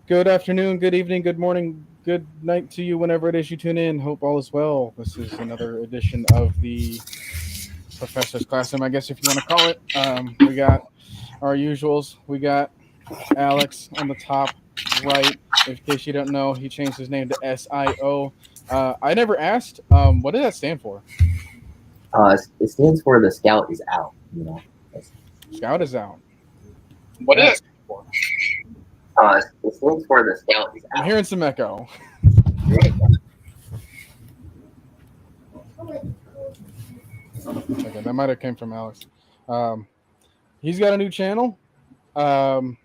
Good afternoon, good evening, good morning, good night to you whenever it is you tune in. Hope all is well. This is another edition of the Professor's Classroom, I guess if you want to call it. We got our usuals. We got Alex on the top right. In case you don't know, he changed his name to SIO. I never asked. What did that stand for? It stands for the scout is out. That's, Scout is out. What Okay. is it for? it stands for the scout is I'm out. hearing some echo. Okay, that might have came from Alex. Um, he's got a new channel. Um,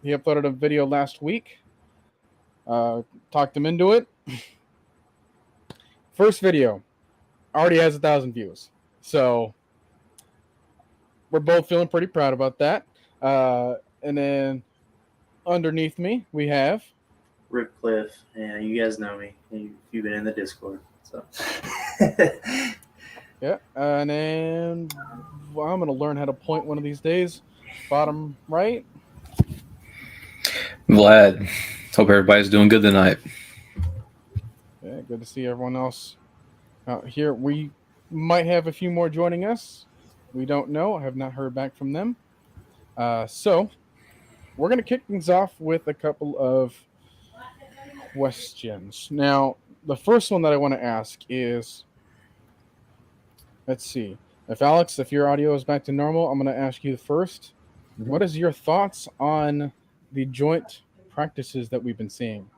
he uploaded a video last week. Talked him into it. First video already has 1,000 views, so we're both feeling pretty proud about that. And then underneath me we have RIPCLIFF. Yeah, you guys know me. You've been in the Discord. So. and then well, I'm gonna learn how to point one of these days. Bottom right. Vlad. Hope everybody's doing good tonight. Yeah, good to see everyone else out here. We might have a few more joining us. We don't know. I have not heard back from them. So we're going to kick things off with a couple of questions. Now, the first one that I want to ask is, let's see. If your audio is back to normal, I'm going to ask you first. Mhm. What is your thoughts on the joint practices that we've been seeing?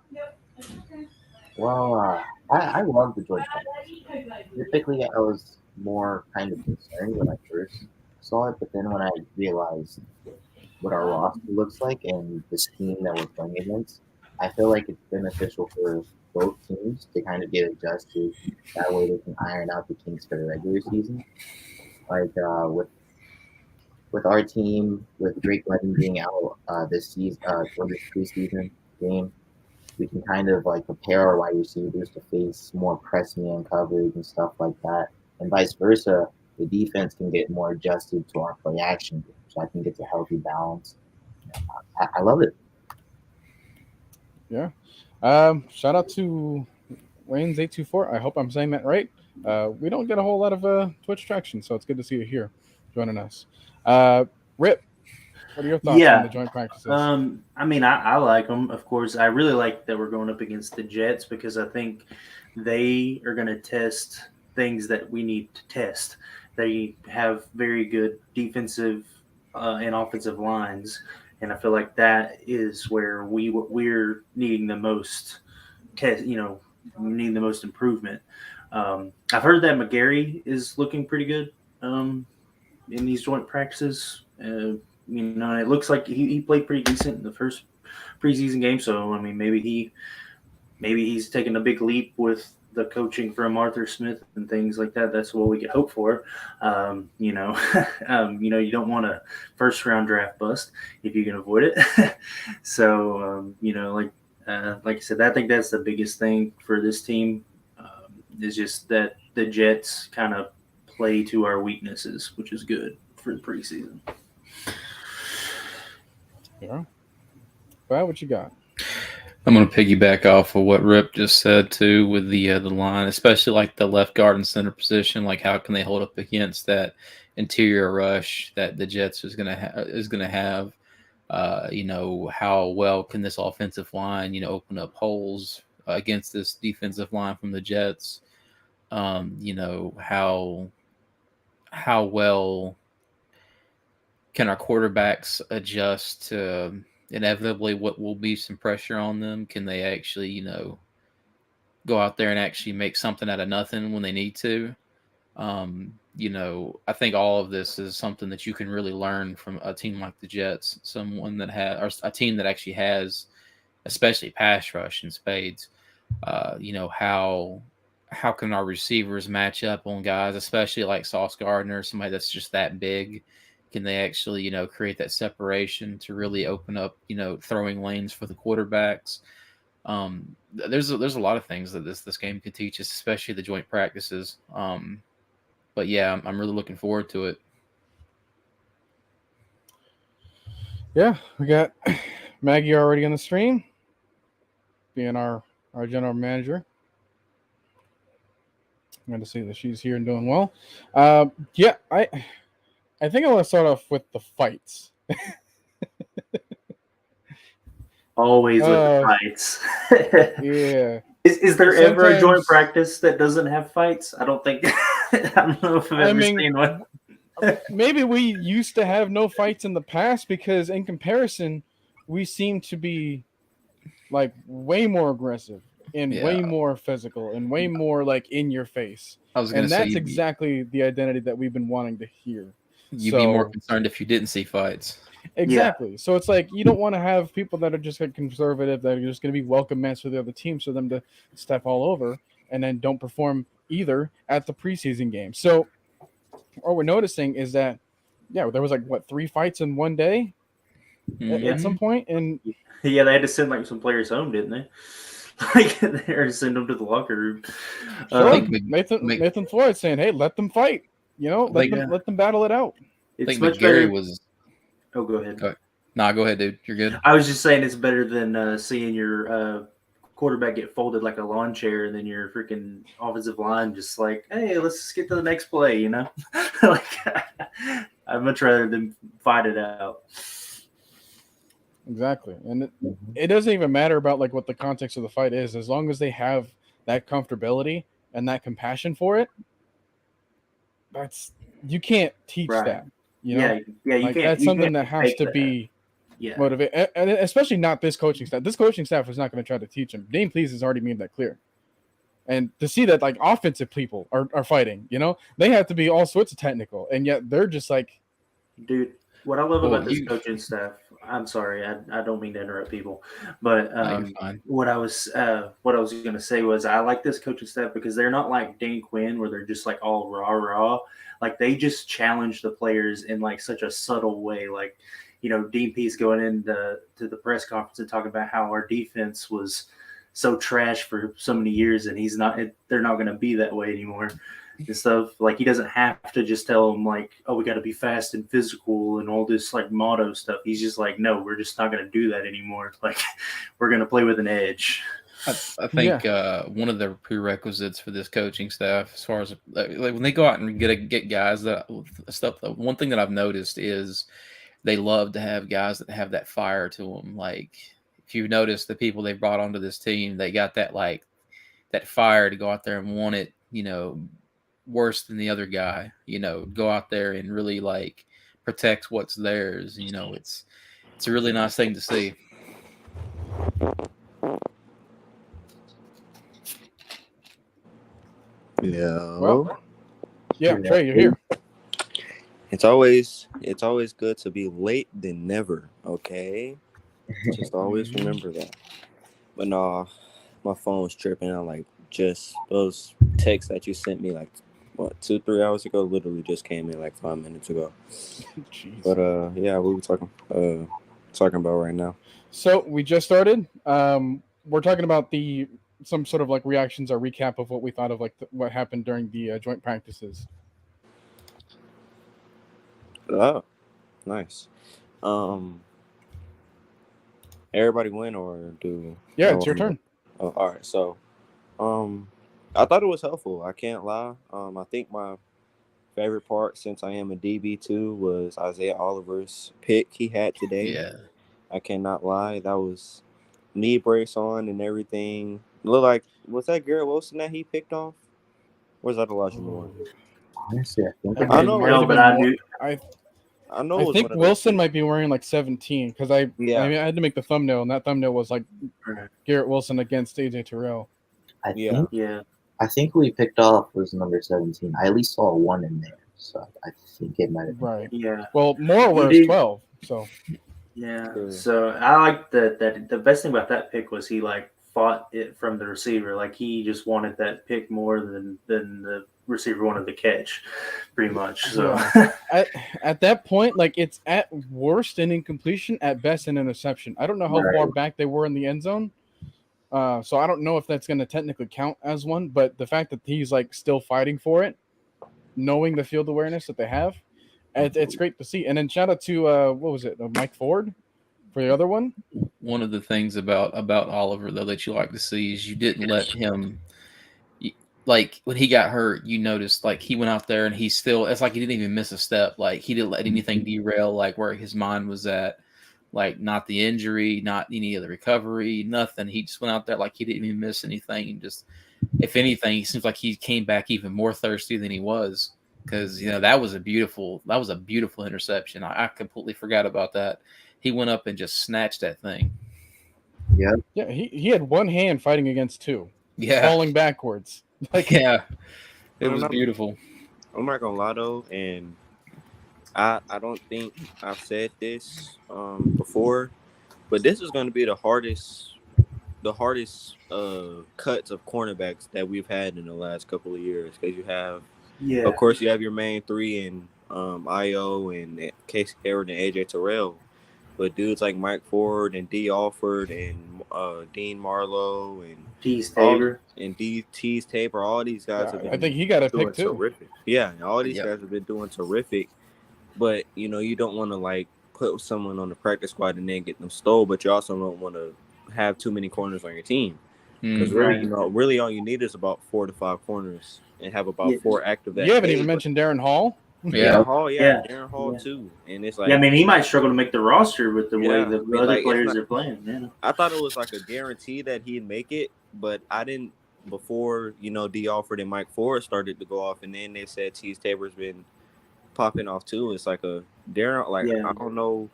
Well, I love the joint practice. Typically, I was more kind of concerned when I first saw it, but then when I realized what our roster looks like and the team that we're playing against, I feel like it's beneficial for both teams to kind of get adjusted. That way, they can iron out the kinks for the regular season. Like with our team, with Drake London being out this season for this preseason game, we can kind of like prepare our wide receivers to face more press man coverage and stuff like that, and vice versa. The defense can get more adjusted to our play action, so I think it's a healthy balance. I love it. Yeah. Shout out to Wayne's824. I hope I'm saying that right. We don't get a whole lot of Twitch traction, so it's good to see you here joining us. Rip, what are your thoughts on the joint practices? I like them. Of course, I really like that we're going up against the Jets because I think they are going to test things that we need to test. They have very good defensive and offensive lines, and I feel like that is where we're needing the most test. We need the most improvement. I've heard that McGarry is looking pretty good in these joint practices. It looks like he played pretty decent in the first preseason game. So I mean, maybe he's taking a big leap with the coaching from Arthur Smith and things like that. That's what we could hope for. You don't want a first round draft bust if you can avoid it. So like I said, I think that's the biggest thing for this team is just that the Jets kind of play to our weaknesses, which is good for the preseason. Yeah. Well, what you got? I'm going to piggyback off of what Rip just said too with the line, especially like the left guard and center position. Like, how can they hold up against that interior rush that the Jets is going to have? How well can this offensive line, open up holes against this defensive line from the Jets? How well can our quarterbacks adjust to inevitably what will be some pressure on them? Can they actually, go out there and actually make something out of nothing when they need to? I think all of this is something that you can really learn from a team like the Jets, someone that has, or a team that actually has, especially pass rush in spades. How can our receivers match up on guys, especially like Sauce Gardner, somebody that's just that big? Can they actually, create that separation to really open up, throwing lanes for the quarterbacks? There's a lot of things that this game can teach us, especially the joint practices. But yeah, I'm really looking forward to it. Yeah, we got Maggie already on the stream. being our general manager. I'm going to see that she's here and doing well. Yeah, I think I want to start off with the fights. Always with the fights. Yeah. Is there ever a joint Sometimes- practice that doesn't have fights? I don't think. I don't know if I've ever seen one. Maybe we used to have no fights in the past because, in comparison, we seem to be like way more aggressive and way more physical and way more like in your face. I was going And to say that's exactly the identity that we've been wanting to hear. you'd be more concerned if you didn't see fights. Exactly. So it's like you don't want to have people that are just like conservative, that are just going to be welcome mats for the other team, for them to step all over and then don't perform either at the preseason game. So what we're noticing is that, yeah, there was like, what, 3 fights in one day at some point? And yeah, they had to send like some players home, didn't they? Like they had to send them to the locker room. Sure. Nathan Floyd saying, "Hey, let them fight. You know, let them battle it out." I think McGarry was. Oh, go ahead. Nah, go ahead, dude. You're good. I was just saying it's better than seeing your quarterback get folded like a lawn chair, and then your freaking offensive line just like, "Hey, let's just get to the next play." You know, like I'd much rather than fight it out. Exactly, and it doesn't even matter about like what the context of the fight is, as long as they have that comfortability and that compassion for it. You can't teach that. You know? Yeah, you like, can't. That's something that has to be motivated, and especially not this coaching staff. This coaching staff is not going to try to teach him. Dane Please has already made that clear. And to see that like offensive people are fighting, you know, they have to be all sorts of technical, and yet they're just like, dude. What I love about this coaching staff, I'm sorry, I don't mean to interrupt people, but what I was going to say was I like this coaching staff because they're not like Dan Quinn where they're just like all rah. Like they just challenge the players in like such a subtle way. Like, you know, Dean Pease going into the press conference and talking about how our defense was so trash for so many years, and they're not going to be that way anymore. And stuff like he doesn't have to just tell them like, oh, we got to be fast and physical and all this like motto stuff. He's just like, no, we're just not going to do that anymore. Like we're going to play with an edge. I think one of the prerequisites for this coaching staff, as far as like when they go out and get guys that stuff, the one thing that I've noticed is they love to have guys that have that fire to them. Like if you've noticed the people they brought onto this team, they got that like that fire to go out there and want it, you know, worse than the other guy, you know, go out there and really like protect what's theirs. You know, it's a really nice thing to see. Yeah. well, yeah, Trey, you're here. It's always good to be late than never. Okay, just always remember that. But no, my phone's tripping. I like just those texts that you sent me like 2-3 hours ago. Literally just came in like 5 minutes ago. Jeez. But yeah, what we talking about right now? So we just started. We're talking about some sort of like reactions or recap of what we thought of like what happened during the joint practices. Oh, nice. Everybody win or do? Yeah, it's your turn. Oh, all right. So, I thought it was helpful. I can't lie. I think my favorite part, since I am a DB too, was Isaiah Oliver's pick he had today. Yeah, I cannot lie. That was knee brace on and everything. Looked like, was that Garrett Wilson that he picked off? Or was that Elijah Moore? Honestly, I know, I think Wilson might be wearing like 17 because I had to make the thumbnail, and that thumbnail was like Garrett Wilson against AJ Terrell. I think who we picked off was number 17. I at least saw a 1 in there, so I think it might have been. Right. Yeah. Well, Moore wears 12, so. Yeah. So I like that. The best thing about that pick was he like fought it from the receiver. Like he just wanted that pick more than the receiver wanted the catch, pretty much. So at that point, like it's at worst an incompletion, at best an interception. I don't know how far back they were in the end zone. So I don't know if that's going to technically count as one, but the fact that he's like still fighting for it, knowing the field awareness that they have, it's great to see. And then shout out to what was it, Mike Ford, For the other one, One of the things about Oliver though that you like to see is you didn't let him. Like when he got hurt, you noticed like he went out there and he still. It's like he didn't even miss a step. Like he didn't let anything derail like where his mind was at. Like not the injury, not any of the recovery, nothing. He just went out there like he didn't even miss anything. And just, if anything, he seems like he came back even more thirsty than he was. Because that was a beautiful interception. I completely forgot about that. He went up and just snatched that thing. Yeah. Yeah, he had one hand fighting against two. Yeah. Falling backwards. Like, yeah. It was beautiful. I'm not gonna lie though, and I don't think I've said this before, but this is gonna be the hardest cuts of cornerbacks that we've had in the last couple of years. Because of course, you have your main three in Io and Casey Hayward and AJ Terrell. But dudes like Mike Ford and D. Alford and Dean Marlowe and Tease Tabor Tease Tabor, all these guys have been I think he got a doing pick too. terrific. Yeah, all these guys have been doing terrific. But you don't want to like put someone on the practice squad and then get them stole. But you also don't want to have too many corners on your team because really all you need is about 4 to 5 corners and have about 4 active. You haven't even mentioned Darren Hall. Darren Hall too, and it's like he might struggle to make the roster with the way the other players are playing. Yeah. I thought it was like a guarantee that he'd make it, but I didn't before D. Alford and Mike Ford started to go off, and then they said Tease Tabor's been popping off too. It's like a Darren, I don't know.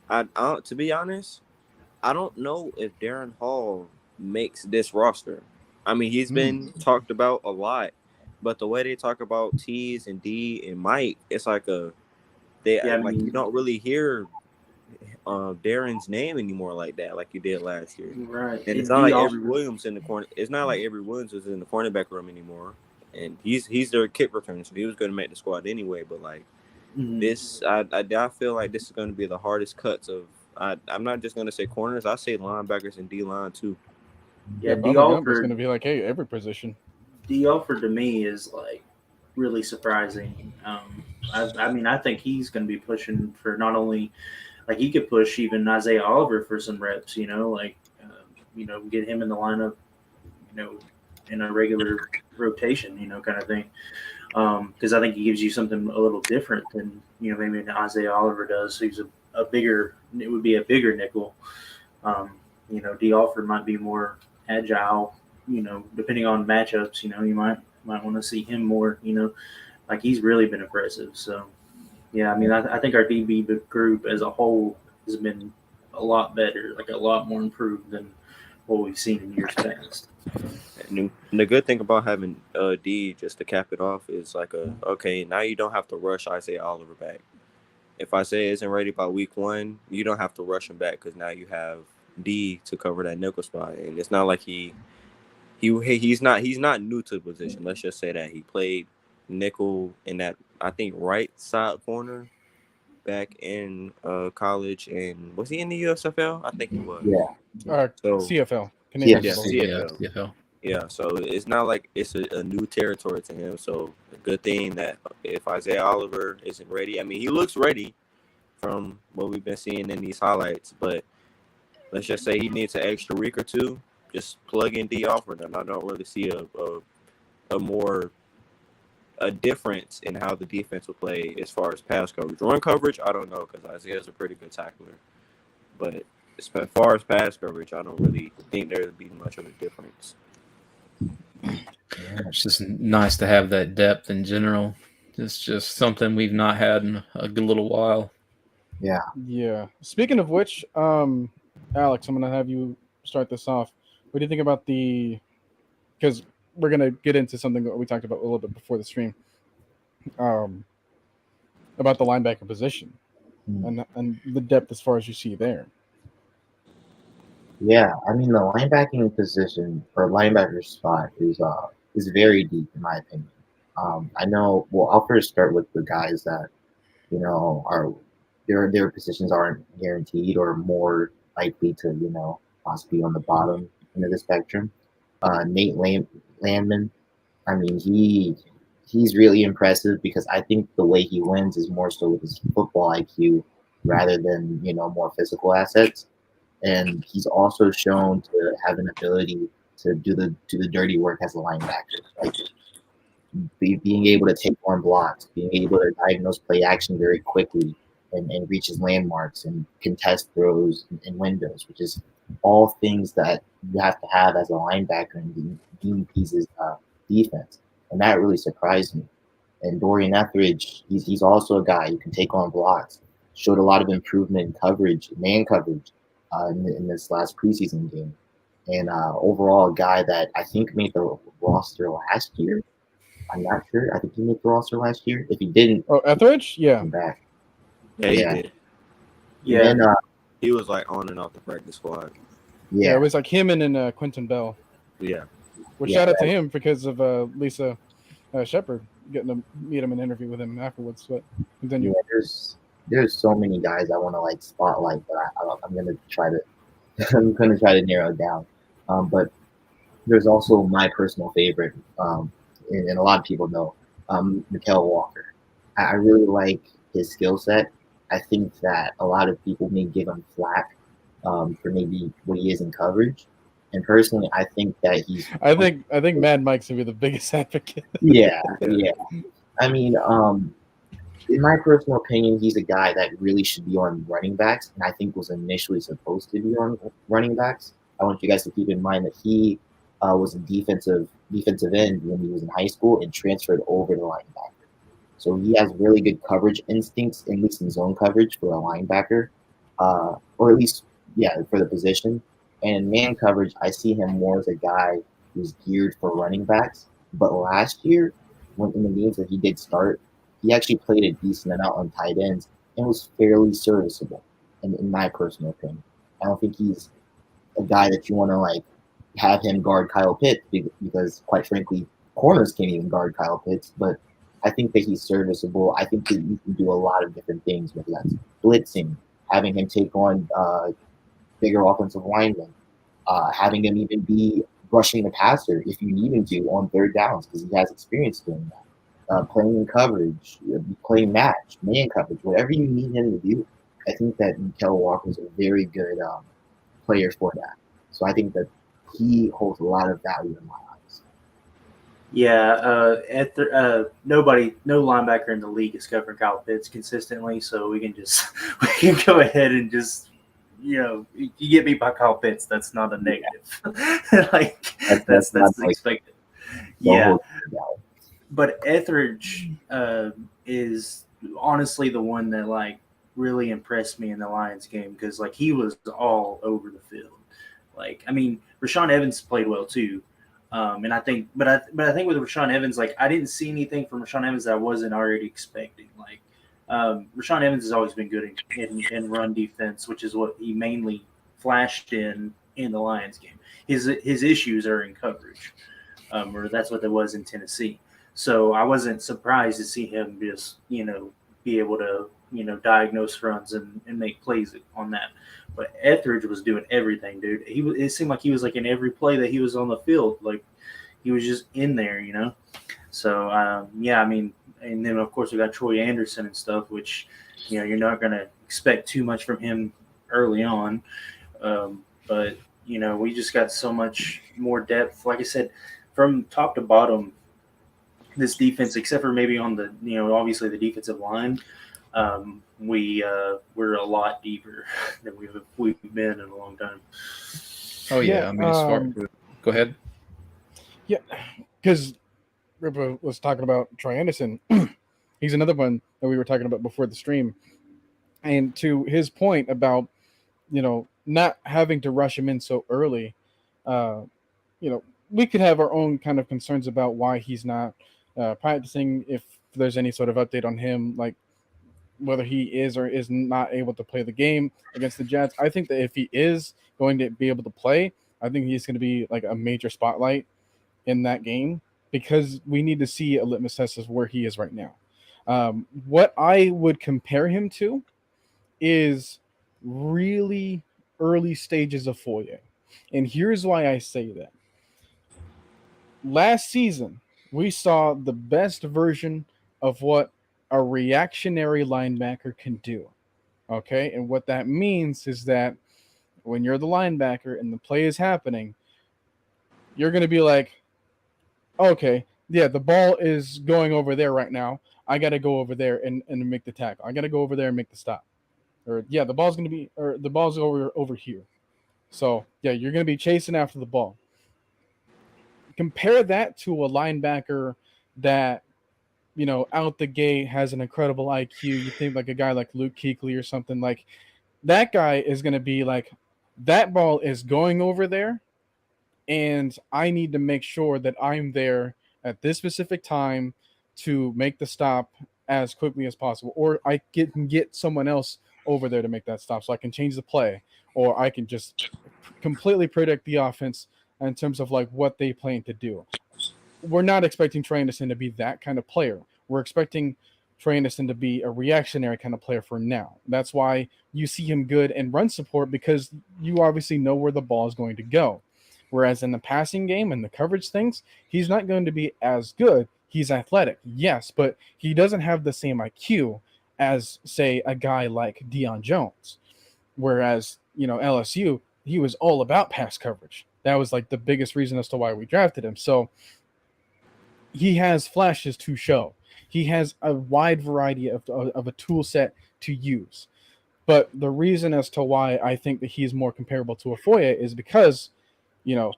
I to be honest, I don't know if Darren Hall makes this roster. I mean, he's been talked about a lot. But the way they talk about Tease and D and Mike, it's like you don't really hear Darren's name anymore like that, like you did last year. Right. And it's not like Avery Williams in the corner. It's not like Avery Williams is in the cornerback room anymore. And he's their kick returner, so he was going to make the squad anyway. But this, I feel like this is going to be the hardest cuts of. I'm not just going to say corners. I say linebackers and D line too. Yeah, D. Alford is going to be like, hey, every position. D. Alford to me is like really surprising. I think he's going to be pushing for not only like he could push even Isaiah Oliver for some reps. Get him in the lineup. In a regular rotation. Kind of thing. Because I think he gives you something a little different than maybe an Isaiah Oliver does. So he's a bigger. It would be a bigger nickel. D. Alford might be more agile. Depending on matchups, you might want to see him more. Like he's really been impressive. So, yeah, I think our DB group as a whole has been a lot better, like a lot more improved than what we've seen in years past. And the good thing about having D, just to cap it off, is like now you don't have to rush Isaiah Oliver back. If Isaiah isn't ready by week 1, you don't have to rush him back because now you have D to cover that nickel spot, and it's not like he's not new to the position. Let's just say that he played nickel in that I think right side corner back in college, and was he in the USFL? I think he was. Yeah. CFL. CFL. Yeah, so it's not like it's a new territory to him. So a good thing that if Isaiah Oliver isn't ready, he looks ready from what we've been seeing in these highlights, but let's just say he needs an extra week or two. Just plug in D. Alford, and I don't really see a difference in how the defense will play as far as pass coverage. Run coverage, I don't know because Isaiah's a pretty good tackler, but as far as pass coverage, I don't really think there would be much of a difference. It's just nice to have that depth in general. It's just something we've not had in a good little while. Yeah. Yeah. Speaking of which, Alex, I'm going to have you start this off. What do you think about because we're going to get into something that we talked about a little bit before the stream, about the linebacker position and the depth as far as you see there. Yeah, the linebacking position or linebacker spot is very deep in my opinion. I know. Well, I'll first start with the guys that are their positions aren't guaranteed or more likely to possibly on the bottom end of the spectrum. Nate Landman, he's really impressive because I think the way he wins is more so with his football IQ rather than more physical assets. And he's also shown to have an ability to do the dirty work as a linebacker, like being able to take on blocks, being able to diagnose play action very quickly, and reach his landmarks and contest throws and windows, which is all things that you have to have as a linebacker in Dean Pease's defense. And that really surprised me. And Dorian Etheridge, he's also a guy who can take on blocks. Showed a lot of improvement in coverage, man coverage, in this last preseason game. And overall, a guy that I think made the roster last year. I'm not sure. I think he made the roster last year. If he didn't, Etheridge, yeah, come back. Yeah, he did. Yeah. And then, He was like on and off the practice squad. it was like him and Quentin Bell. Yeah. Well, Yeah, shout out to him because of Lisa Shepard getting to meet him and interview with him afterwards. But continue. Yeah, there's so many guys I want to like spotlight, but I'm gonna try to I'm gonna try to narrow it down. But there's also my personal favorite, and a lot of people know, Mykal Walker. I really like his skill set. I think that a lot of people may give him flack for maybe what he is in coverage. And personally, I think that he's. I think Mad Mike's gonna be the biggest advocate. Yeah. I mean, in my personal opinion, he's a guy that really should be on running backs, and I think was initially supposed to be on running backs. I want you guys to keep in mind that he was a defensive end when he was in high school and transferred over to linebacker. So he has really good coverage instincts, at least in zone coverage for a linebacker, or at least, for the position. And in man coverage, I see him more as a guy who's geared for running backs. But last year, when in the games that he did start, he actually played a decent amount on tight ends and was fairly serviceable, in my personal opinion. I don't think he's a guy that you want to like have him guard Kyle Pitts because, quite frankly, corners can't even guard Kyle Pitts. But I think that he's serviceable. I think that you can do a lot of different things with that. Blitzing, having him take on bigger offensive linemen, having him even be rushing the passer if you need him to on third downs because he has experience doing that. Playing in coverage, playing match, man coverage, whatever you need him to do. I think that Mykal Walker is a very good player for that. So I think that he holds a lot of value in my eyes. Yeah, no linebacker in the league is covering Kyle Pitts consistently, so we can go ahead and just, you get beat by Kyle Pitts, that's not a negative. Like that's expected. Yeah. But Etheridge is honestly the one that like really impressed me in the Lions game because like he was all over the field. Like, I mean, Rashaan Evans played well too. And I think, but I think with Rashaan Evans, like I didn't see anything from Rashaan Evans that I wasn't already expecting. Like Rashaan Evans has always been good in run defense, which is what he mainly flashed in the Lions game. His issues are in coverage, or that's what there was in Tennessee. So I wasn't surprised to see him just be able to diagnose runs and make plays on that. But Etheridge was doing everything, dude. It seemed like he was like in every play that he was on the field. Like he was just in there, So, I mean, and then, of course, we got Troy Anderson and stuff, which, you're not going to expect too much from him early on. But, we just got so much more depth. Like I said, from top to bottom, this defense, except for maybe on the, obviously the defensive line, we're a lot deeper than we've been in a long time. Oh yeah, I mean, as far go ahead. Yeah, because Rippa was talking about Troy Anderson. He's another one that we were talking about before the stream, and to his point about not having to rush him in so early, we could have our own kind of concerns about why he's not practicing. If there's any sort of update on him, like whether he is or is not able to play the game against the Jets. I think that if he is going to be able to play, I think he's going to be like a major spotlight in that game because we need to see a litmus test of where he is right now. What I would compare him to is really early stages of Foye. And here's why I say that. Last season, we saw the best version of what a reactionary linebacker can do. Okay, and what that means is that when you're the linebacker and the play is happening, you're going to be like, okay, yeah, the ball is going over there right now. I got to go over there and make the tackle. I got to go over there and make the stop. Or yeah, the ball's going to be, or the ball's over here. So yeah, you're going to be chasing after the ball. Compare that to a linebacker that, you know, out the gate has an incredible IQ. You think like a guy like Luke Kuechly or something. Like that guy is going to be like, that ball is going over there, and I need to make sure that I'm there at this specific time to make the stop as quickly as possible, or I can get someone else over there to make that stop, so I can change the play, or I can just completely predict the offense in terms of like what they plan to do. We're not expecting Trey Anderson to be that kind of player. We're expecting Trey Anderson to be a reactionary kind of player for now. That's why you see him good in run support, because you obviously know where the ball is going to go. Whereas in the passing game and the coverage things, he's not going to be as good. He's athletic, yes, but he doesn't have the same IQ as, say, a guy like Deion Jones. Whereas, you know, LSU, he was all about pass coverage. That was like the biggest reason as to why we drafted him. So he has flashes to show. He has a wide variety of a tool set to use. But the reason as to why I think that he's more comparable to Ofoye is because, you know,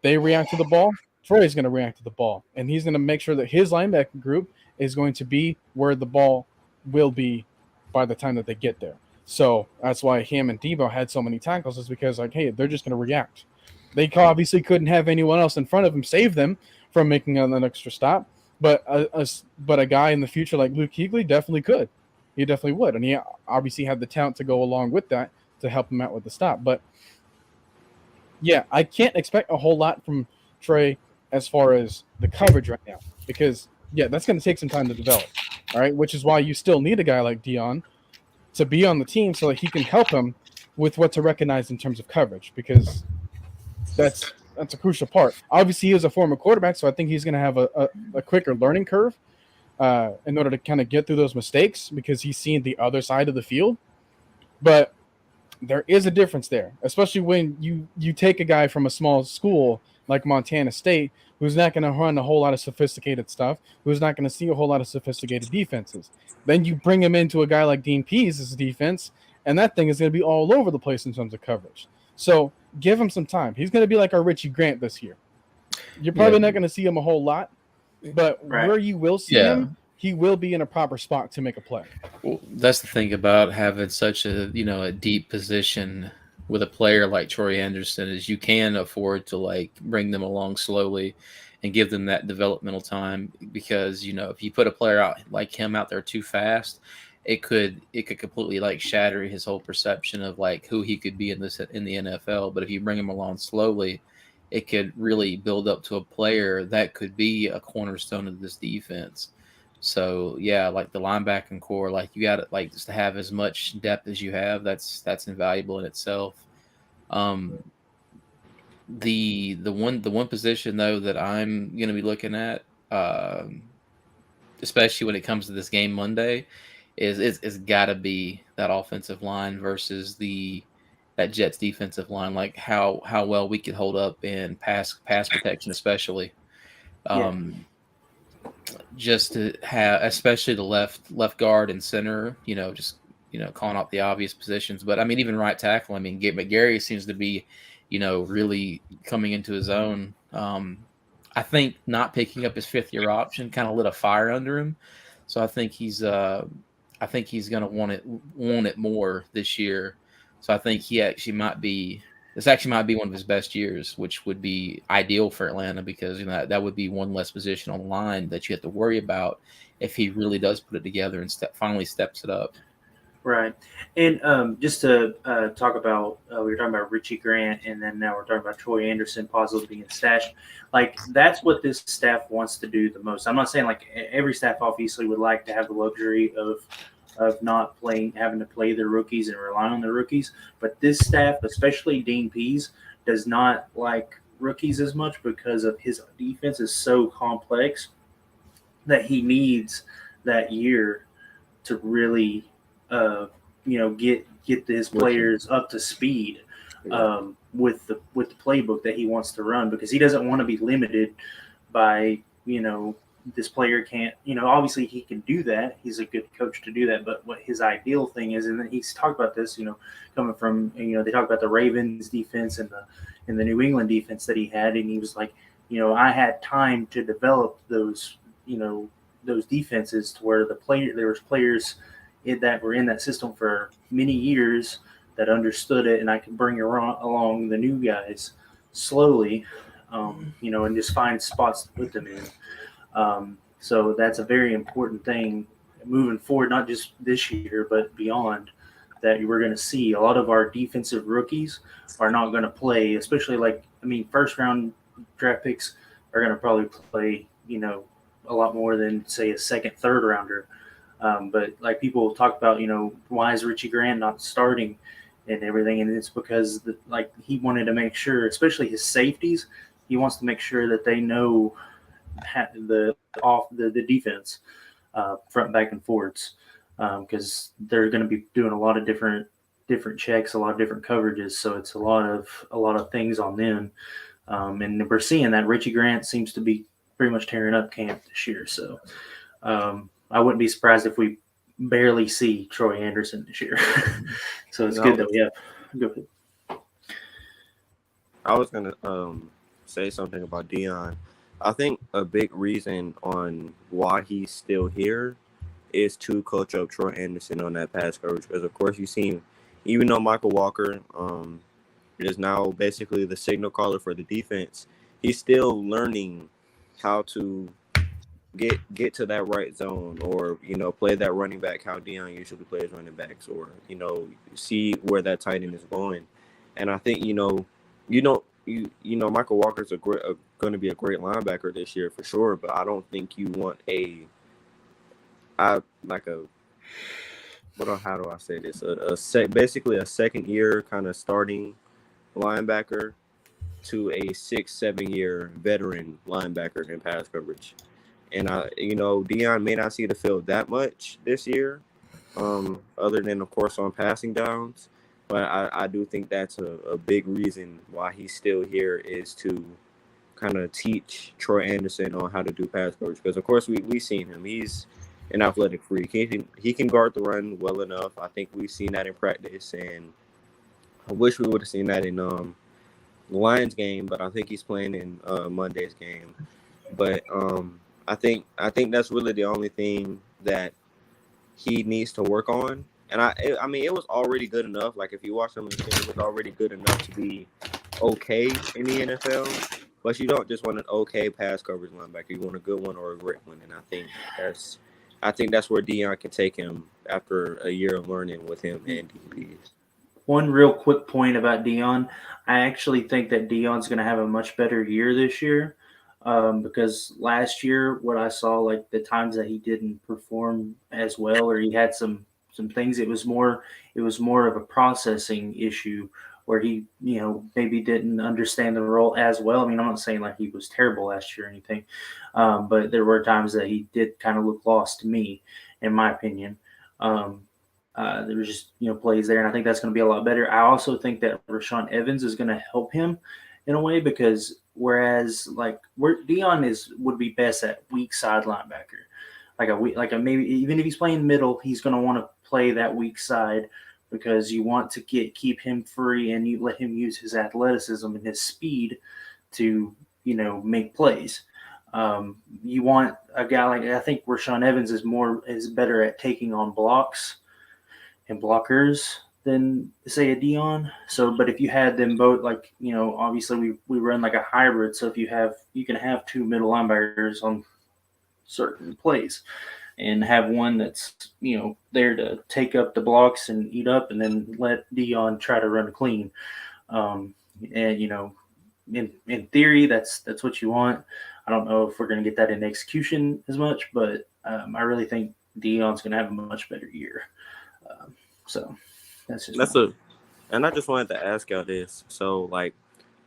they react to the ball. Troy's going to react to the ball, and he's going to make sure that his linebacker group is going to be where the ball will be by the time that they get there. So that's why him and Debo had so many tackles, is because, like, hey, they're just going to react. They obviously couldn't have anyone else in front of them save them from making an extra stop, but a guy in the future like Luke Kuechly definitely could. He definitely would, and he obviously had the talent to go along with that to help him out with the stop. But yeah, I can't expect a whole lot from Trey as far as the coverage right now, because yeah, that's going to take some time to develop. All right, which is why you still need a guy like Deion to be on the team so that he can help him with what to recognize in terms of coverage, because that's a crucial part. Obviously, he is a former quarterback, so I think he's going to have a quicker learning curve in order to kind of get through those mistakes, because he's seen the other side of the field. But there is a difference there, especially when you take a guy from a small school like Montana State, who's not going to run a whole lot of sophisticated stuff, who's not going to see a whole lot of sophisticated defenses. Then you bring him into a guy like Dean Pease' defense, and that thing is going to be all over the place in terms of coverage. So give him some time. He's going to be like our Richie Grant this year. You're probably not going to see him a whole lot, but where you will see him, he will be in a proper spot to make a play. Well, that's the thing about having such a deep position with a player like Troy Anderson, is you can afford to like bring them along slowly and give them that developmental time, because if you put a player out like him out there too fast, it could completely like shatter his whole perception of like who he could be in the NFL. But if you bring him along slowly, it could really build up to a player that could be a cornerstone of this defense. So yeah, like the linebacking core, like you got to like just to have as much depth as you have. That's invaluable in itself. The one position though that I'm going to be looking at, especially when it comes to this game Monday, is got to be that offensive line versus that Jets defensive line. Like how well we could hold up in pass protection, especially. Just to have, especially the left guard and center, calling out the obvious positions. But I mean, even right tackle. I mean, McGarry seems to be, really coming into his own. I think not picking up his fifth-year option kind of lit a fire under him. So I think he's going to want it more this year. So I think this actually might be one of his best years, which would be ideal for Atlanta, because that would be one less position on the line that you have to worry about if he really does put it together and finally steps it up. Right. And just to talk about, we were talking about Richie Grant, and then now we're talking about Troy Anderson possibly being stashed. Like, that's what this staff wants to do the most. I'm not saying like every staff obviously would like to have the luxury of not having to play their rookies and rely on their rookies. But this staff, especially Dean Pease, does not like rookies as much because of his defense is so complex that he needs that year to really get his players up to speed with the playbook that he wants to run, because he doesn't want to be limited by this player can't, obviously he can do that. He's a good coach to do that. But what his ideal thing is, and he's talked about this, coming from, they talk about the Ravens defense and the New England defense that he had. And he was like, I had time to develop those defenses to where there was players that were in that system for many years that understood it. And I could bring along the new guys slowly, and just find spots to put them in. So that's a very important thing moving forward, not just this year, but beyond, that we're going to see. A lot of our defensive rookies are not going to play, especially first round draft picks are going to probably play, a lot more than, say, a second, third rounder. But like people talk about, why is Richie Grant not starting and everything? And it's because he wanted to make sure, especially his safeties, he wants to make sure that they know the defense, front, back, and forwards, because they're going to be doing a lot of different checks, a lot of different coverages. So it's a lot of things on them, and we're seeing that Richie Grant seems to be pretty much tearing up camp this year. So I wouldn't be surprised if we barely see Troy Anderson this year. So it's good that we have. Go ahead. I was gonna say something about Deion. I think a big reason on why he's still here is to coach up Troy Anderson on that pass coverage. Because, of course, you've seen, even though Michael Walker is now basically the signal caller for the defense, he's still learning how to get to that right zone, or, play that running back how Deion usually plays running backs, or, see where that tight end is going. And I think, Michael Walker's going to be a great linebacker this year for sure, but I don't think you want how do I say this? Basically a second year kind of starting linebacker to a 6-7 year veteran linebacker in pass coverage. And Deion may not see the field that much this year, other than, of course, on passing downs. But I do think that's a big reason why he's still here, is to kind of teach Troy Anderson on how to do pass coverage. Because, of course, we've seen him. He's an athletic freak. He can guard the run well enough. I think we've seen that in practice. And I wish we would have seen that in the Lions game, but I think he's playing in Monday's game. But I think that's really the only thing that he needs to work on. And I mean, it was already good enough. Like, if you watch him, it was already good enough to be okay in the NFL. But you don't just want an okay pass coverage linebacker. You want a good one or a great one. And I think that's where Deion can take him after a year of learning with him and DBs. One real quick point about Deion. I actually think that Deion's going to have a much better year this year, because last year, what I saw, like the times that he didn't perform as well, or he had some things, it was more of a processing issue where he, maybe didn't understand the role as well. I mean, I'm not saying like he was terrible last year or anything, but there were times that he did kind of look lost to me, in my opinion. There was just, plays there, and I think that's going to be a lot better. I also think that Rashaan Evans is going to help him in a way, because whereas where Deion would be best at weak side linebacker, maybe even if he's playing middle, he's going to want to play that weak side, because you want to keep him free and you let him use his athleticism and his speed to make plays. You want a guy I think Rashaan Evans is better at taking on blocks and blockers than, say, a Deion. So, but if you had them both, obviously we run like a hybrid. So if you can have two middle linebackers on certain plays, and have one that's there to take up the blocks and eat up, and then let Deion try to run clean. And in theory, that's what you want. I don't know if we're going to get that in execution as much, but I really think Deion's going to have a much better year. So and I just wanted to ask y'all this. So,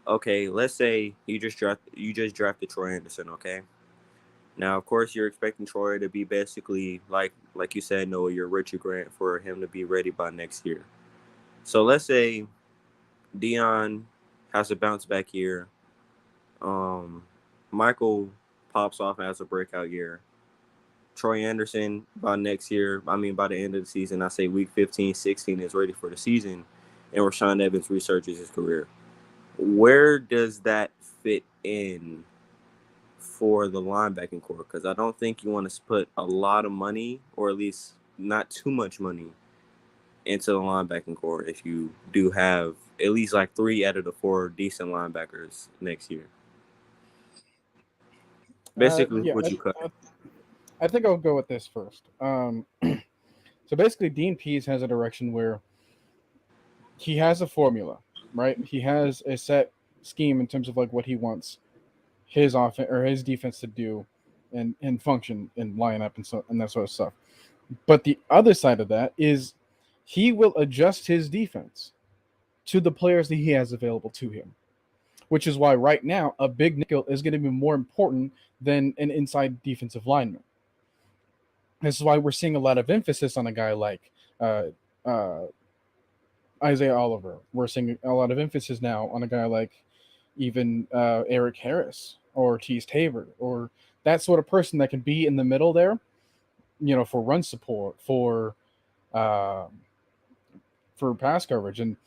okay, let's say you just drafted Troy Anderson, okay? Now, of course, you're expecting Troy to be basically like you said, Noah, you're Richard Grant for him to be ready by next year. So let's say Dion has a bounce back year. Michael pops off and has a breakout year. Troy Anderson by next year, by the end of the season, I say week 15, 16 is ready for the season, and Rashaan Evans resurges his career. Where does that fit in for the linebacking core? Because I don't think you want to put a lot of money, or at least not too much money, into the linebacking core if you do have at least like 3 out of the 4 decent linebackers next year. Basically, Yeah, would you cut? I think I'll go with this first. So basically, Dean Pease has a direction where he has a formula, right? He has a set scheme in terms of like what he wants his offense or his defense to do and function and line up and that sort of stuff. But the other side of that is he will adjust his defense to the players that he has available to him, which is why right now a big nickel is going to be more important than an inside defensive lineman. This is why we're seeing a lot of emphasis on a guy like uh, Isaiah Oliver. We're seeing a lot of emphasis now on a guy like even Eric Harris or Tease Tabor or that sort of person that can be in the middle there, for run support, for pass coverage. And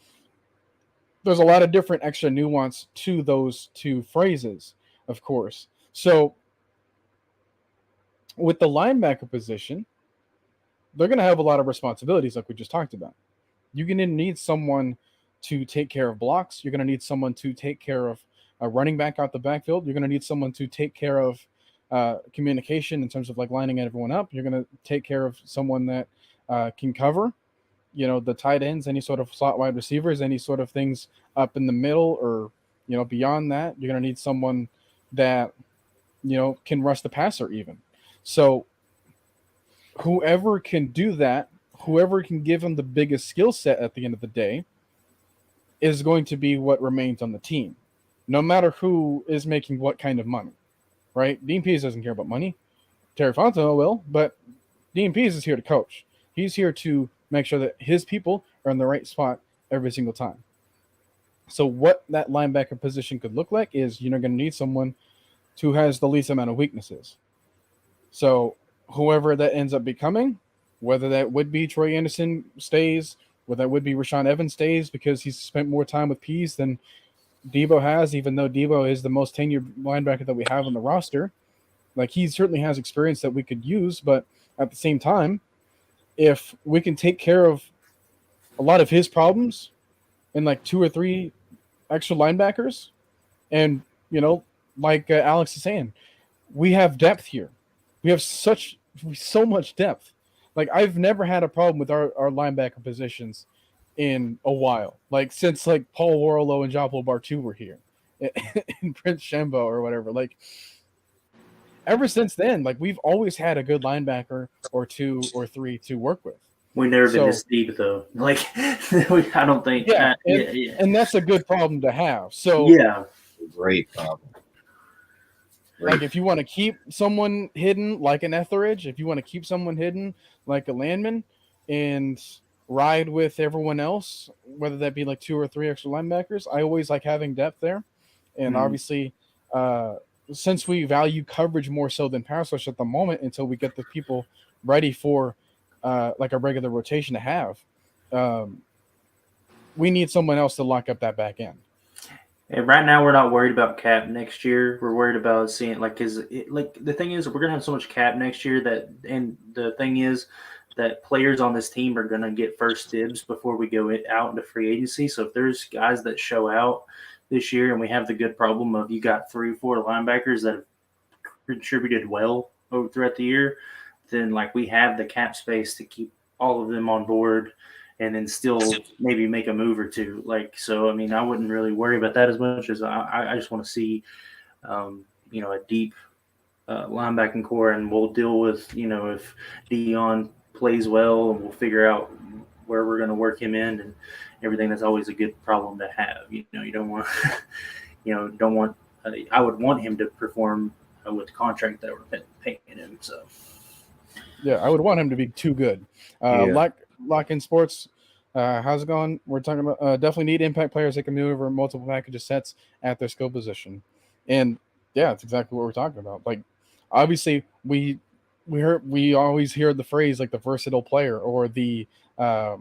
there's a lot of different extra nuance to those two phrases, of course. So with the linebacker position, they're going to have a lot of responsibilities like we just talked about. You're going to need someone to take care of blocks. You're going to need someone to take care of a running back out the backfield. You're going to need someone to take care of communication in terms of like lining everyone up. You're going to take care of someone that can cover, the tight ends, any sort of slot wide receivers, any sort of things up in the middle or, beyond that. You're going to need someone that, can rush the passer even. So whoever can do that, whoever can give him the biggest skill set at the end of the day is going to be what remains on the team, no matter who is making what kind of money, right? Dean Pease doesn't care about money. Terry Fontenot will, but Dean Pease is here to coach. He's here to make sure that his people are in the right spot every single time. So what that linebacker position could look like is you're going to need someone who has the least amount of weaknesses. So whoever that ends up becoming, whether that would be Troy Anderson stays, whether that would be Rashaan Evans stays because he's spent more time with Pease than Debo has, even though Debo is the most tenured linebacker that we have on the roster. Like, he certainly has experience that we could use, but at the same time, if we can take care of a lot of his problems in like 2 or 3 extra linebackers, and, like Alex is saying, we have depth here. We have so much depth. Like, I've never had a problem with our linebacker positions in a while. Like, since like Paul Warlow and Joplo Bartu were here and Prince Shembo or whatever. Like, ever since then, like, we've always had a good linebacker or 2 or 3 to work with. We've never been this deep, though. Like, I don't think. Yeah, and that's a good problem to have. So yeah, Great problem. Like, if you want to keep someone hidden like an Etheridge, if you want to keep someone hidden like a Landman and ride with everyone else, whether that be like 2 or 3 extra linebackers, I always like having depth there. And obviously, since we value coverage more so than pass rush at the moment until we get the people ready for like a regular rotation to have, we need someone else to lock up that back end. And right now, we're not worried about cap next year. We're worried about seeing, the thing is, we're going to have so much cap next year and the thing is that players on this team are going to get first dibs before we go out into free agency. So if there's guys that show out this year and we have the good problem of you got 3 or 4 linebackers that have contributed well throughout the year, then like we have the cap space to keep all of them on board and then still maybe make a move or 2. Like, so, I mean, I wouldn't really worry about that as much as I just want to see, a deep linebacking core, and we'll deal with, if Dion plays well, and we'll figure out where we're going to work him in and everything. That's always a good problem to have. You don't want, I would want him to perform with the contract that we're paying him. So Yeah, I would want him to be too good. Lock in sports. How's it going? We're talking about definitely need impact players that can maneuver multiple packages sets at their skill position, and yeah, it's exactly what we're talking about. Like, obviously, we always hear the phrase like the versatile player or the yeah,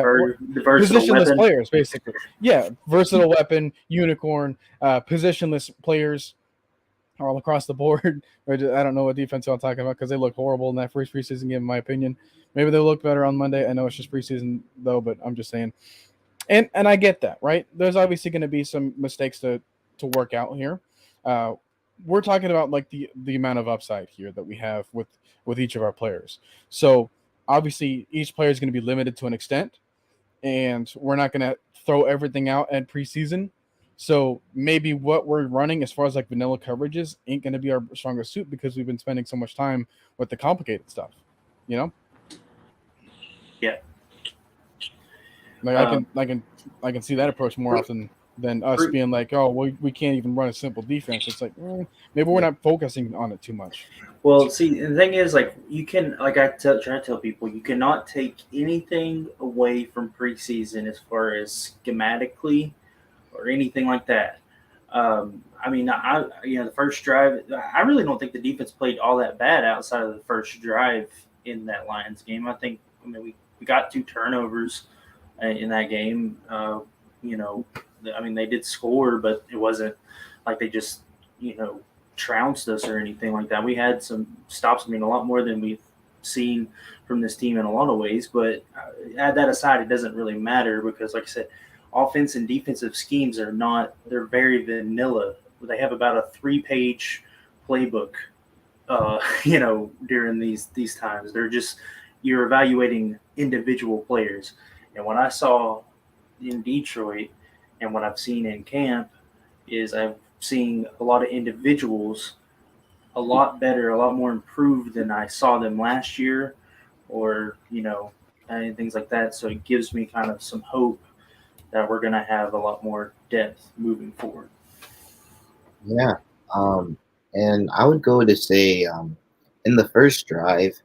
the versatile positionless weapon. players, basically. Yeah, versatile weapon, unicorn, positionless players all across the board. I don't know what defense I'm talking about because they look horrible in that first preseason game, in my opinion. Maybe they'll look better on Monday. I know it's just preseason, though, but I'm just saying. And I get that, right? There's obviously going to be some mistakes to work out here. We're talking about like the amount of upside here that we have with each of our players. So obviously each player is going to be limited to an extent, and we're not going to throw everything out at preseason. So maybe what we're running as far as like vanilla coverages ain't going to be our strongest suit because we've been spending so much time with the complicated stuff, you know? Yeah. Like I can see that approach more often than us being like, oh, we can't even run a simple defense. It's like maybe we're not focusing on it too much. Well, see, the thing is, like, you can, like I try to tell people, you cannot take anything away from preseason as far as schematically or anything like that. I mean, the first drive, I really don't think the defense played all that bad outside of the first drive in that Lions game. I mean, we got 2 turnovers in that game. I mean, they did score, but it wasn't like they just, trounced us or anything like that. We had some stops. I mean, a lot more than we've seen from this team in a lot of ways. But add that aside, it doesn't really matter because, like I said, offense and defensive schemes they're very vanilla. They have about a 3-page playbook, during these times. They're just, you're evaluating individual players. And what I saw in Detroit and what I've seen in camp is I've seen a lot of individuals a lot better, a lot more improved than I saw them last year or, and things like that. So it gives me kind of some hope that we're going to have a lot more depth moving forward. Yeah. And I would go to say in the first drive,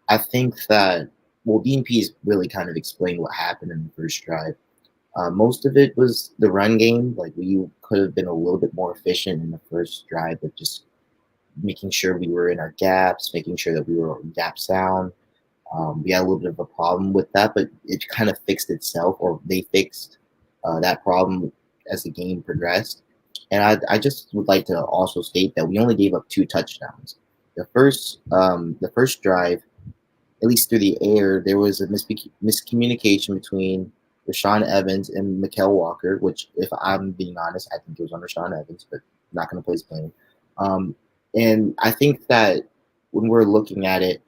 I think that, DNP's really kind of explained what happened in the first drive. Most of it was the run game. Like, we could have been a little bit more efficient in the first drive, but just making sure we were in our gaps, making sure that we were gap sound. We had a little bit of a problem with that, but it kind of fixed itself, or they fixed that problem as the game progressed. And I just would like to also state that we only gave up 2 touchdowns. The first drive, at least through the air, there was a miscommunication between Rashawn Evans and Mikael Walker, which, if I'm being honest, I think it was on Rashawn Evans, but I'm not going to place blame. And I think that when we're looking at it,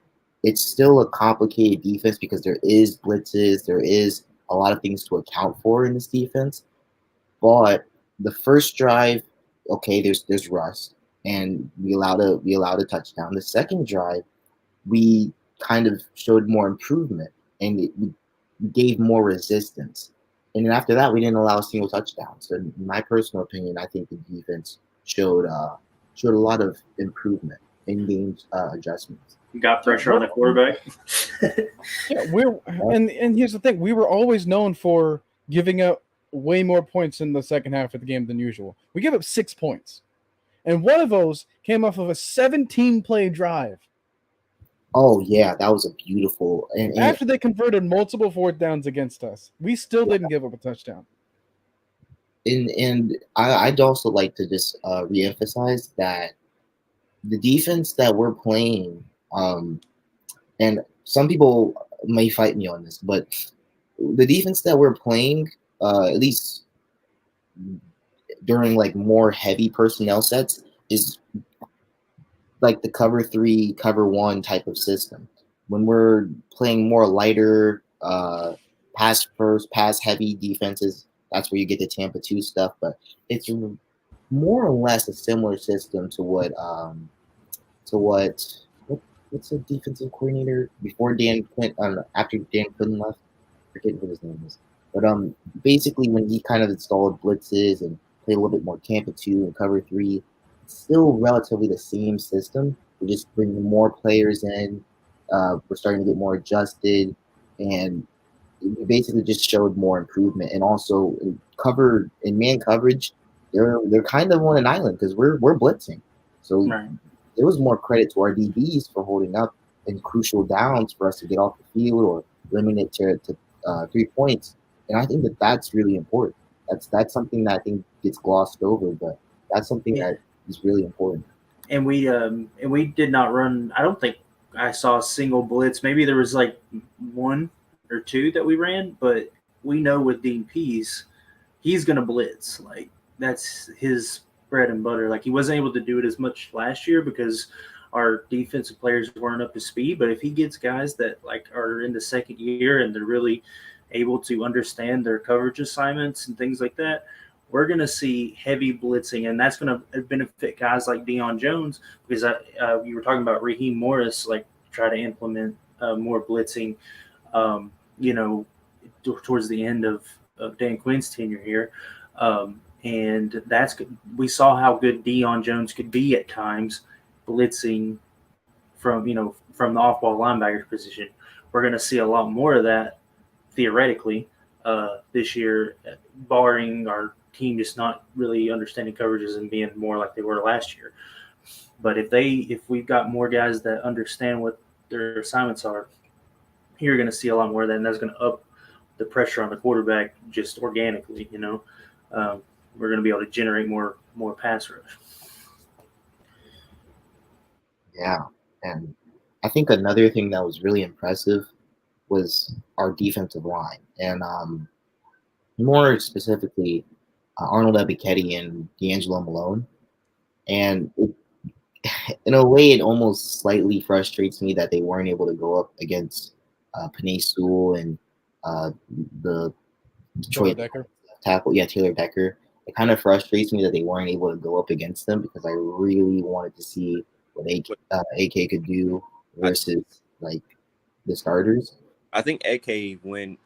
it's still a complicated defense because there is blitzes, there is a lot of things to account for in this defense. But the first drive, okay, there's rust, and we allowed a touchdown. The second drive, we kind of showed more improvement, and we gave more resistance. And then after that, we didn't allow a single touchdown. So in my personal opinion, I think the defense showed a lot of improvement in game adjustments. You got pressure on the quarterback. Yeah, and here's the thing: we were always known for giving up way more points in the second half of the game than usual. We gave up 6 points, and one of those came off of a 17-play drive. Oh yeah, that was a beautiful. And after they converted multiple 4th downs against us, we still didn't give up a touchdown. And I'd also like to just reemphasize that the defense that we're playing, and some people may fight me on this, but the defense that we're playing, at least during like more heavy personnel sets, is like the cover 3, cover 1 type of system. When we're playing more lighter, pass first, pass heavy defenses, that's where you get the Tampa 2 stuff. But it's more or less a similar system to what's the defensive coordinator before Dan Quinn, after Dan Quinn left? I forget what his name is. But basically when he kind of installed blitzes and played a little bit more camp at 2 and cover 3, it's still relatively the same system. We're just bringing more players in. We're starting to get more adjusted, and it basically just showed more improvement. And also in man coverage, they're kind of on an island because we're blitzing. So Right. there was more credit to our DBs for holding up in crucial downs for us to get off the field or limit it to 3 points. And I think that's really important. That's something that I think gets glossed over, but that's something that is really important. And we did not run. I don't think I saw a single blitz. Maybe there was like 1 or 2 that we ran, but we know with Dean Pease, he's gonna blitz. Like that's his bread and butter. Like he wasn't able to do it as much last year because our defensive players weren't up to speed. But if he gets guys that like are in the second year and they're really able to understand their coverage assignments and things like that, we're going to see heavy blitzing, and that's going to benefit guys like Deion Jones because you were talking about Raheem Morris, like try to implement more blitzing, towards the end of Dan Quinn's tenure here. And we saw how good Deion Jones could be at times blitzing from the off-ball linebacker position. We're going to see a lot more of that theoretically this year, barring our team just not really understanding coverages and being more like they were last year. But if we've got more guys that understand what their assignments are, you're going to see a lot more of that, and that's going to up the pressure on the quarterback just organically. We're going to be able to generate more pass rush. Yeah, and I think another thing that was really impressive was our defensive line, and more specifically, Arnold Ebiketie and Deangelo Malone. And in a way, it almost slightly frustrates me that they weren't able to go up against Penei Sewell and the Detroit tackle. Yeah, Taylor Decker. It kind of frustrates me that they weren't able to go up against them because I really wanted to see what AK could do versus like the starters. I think AK went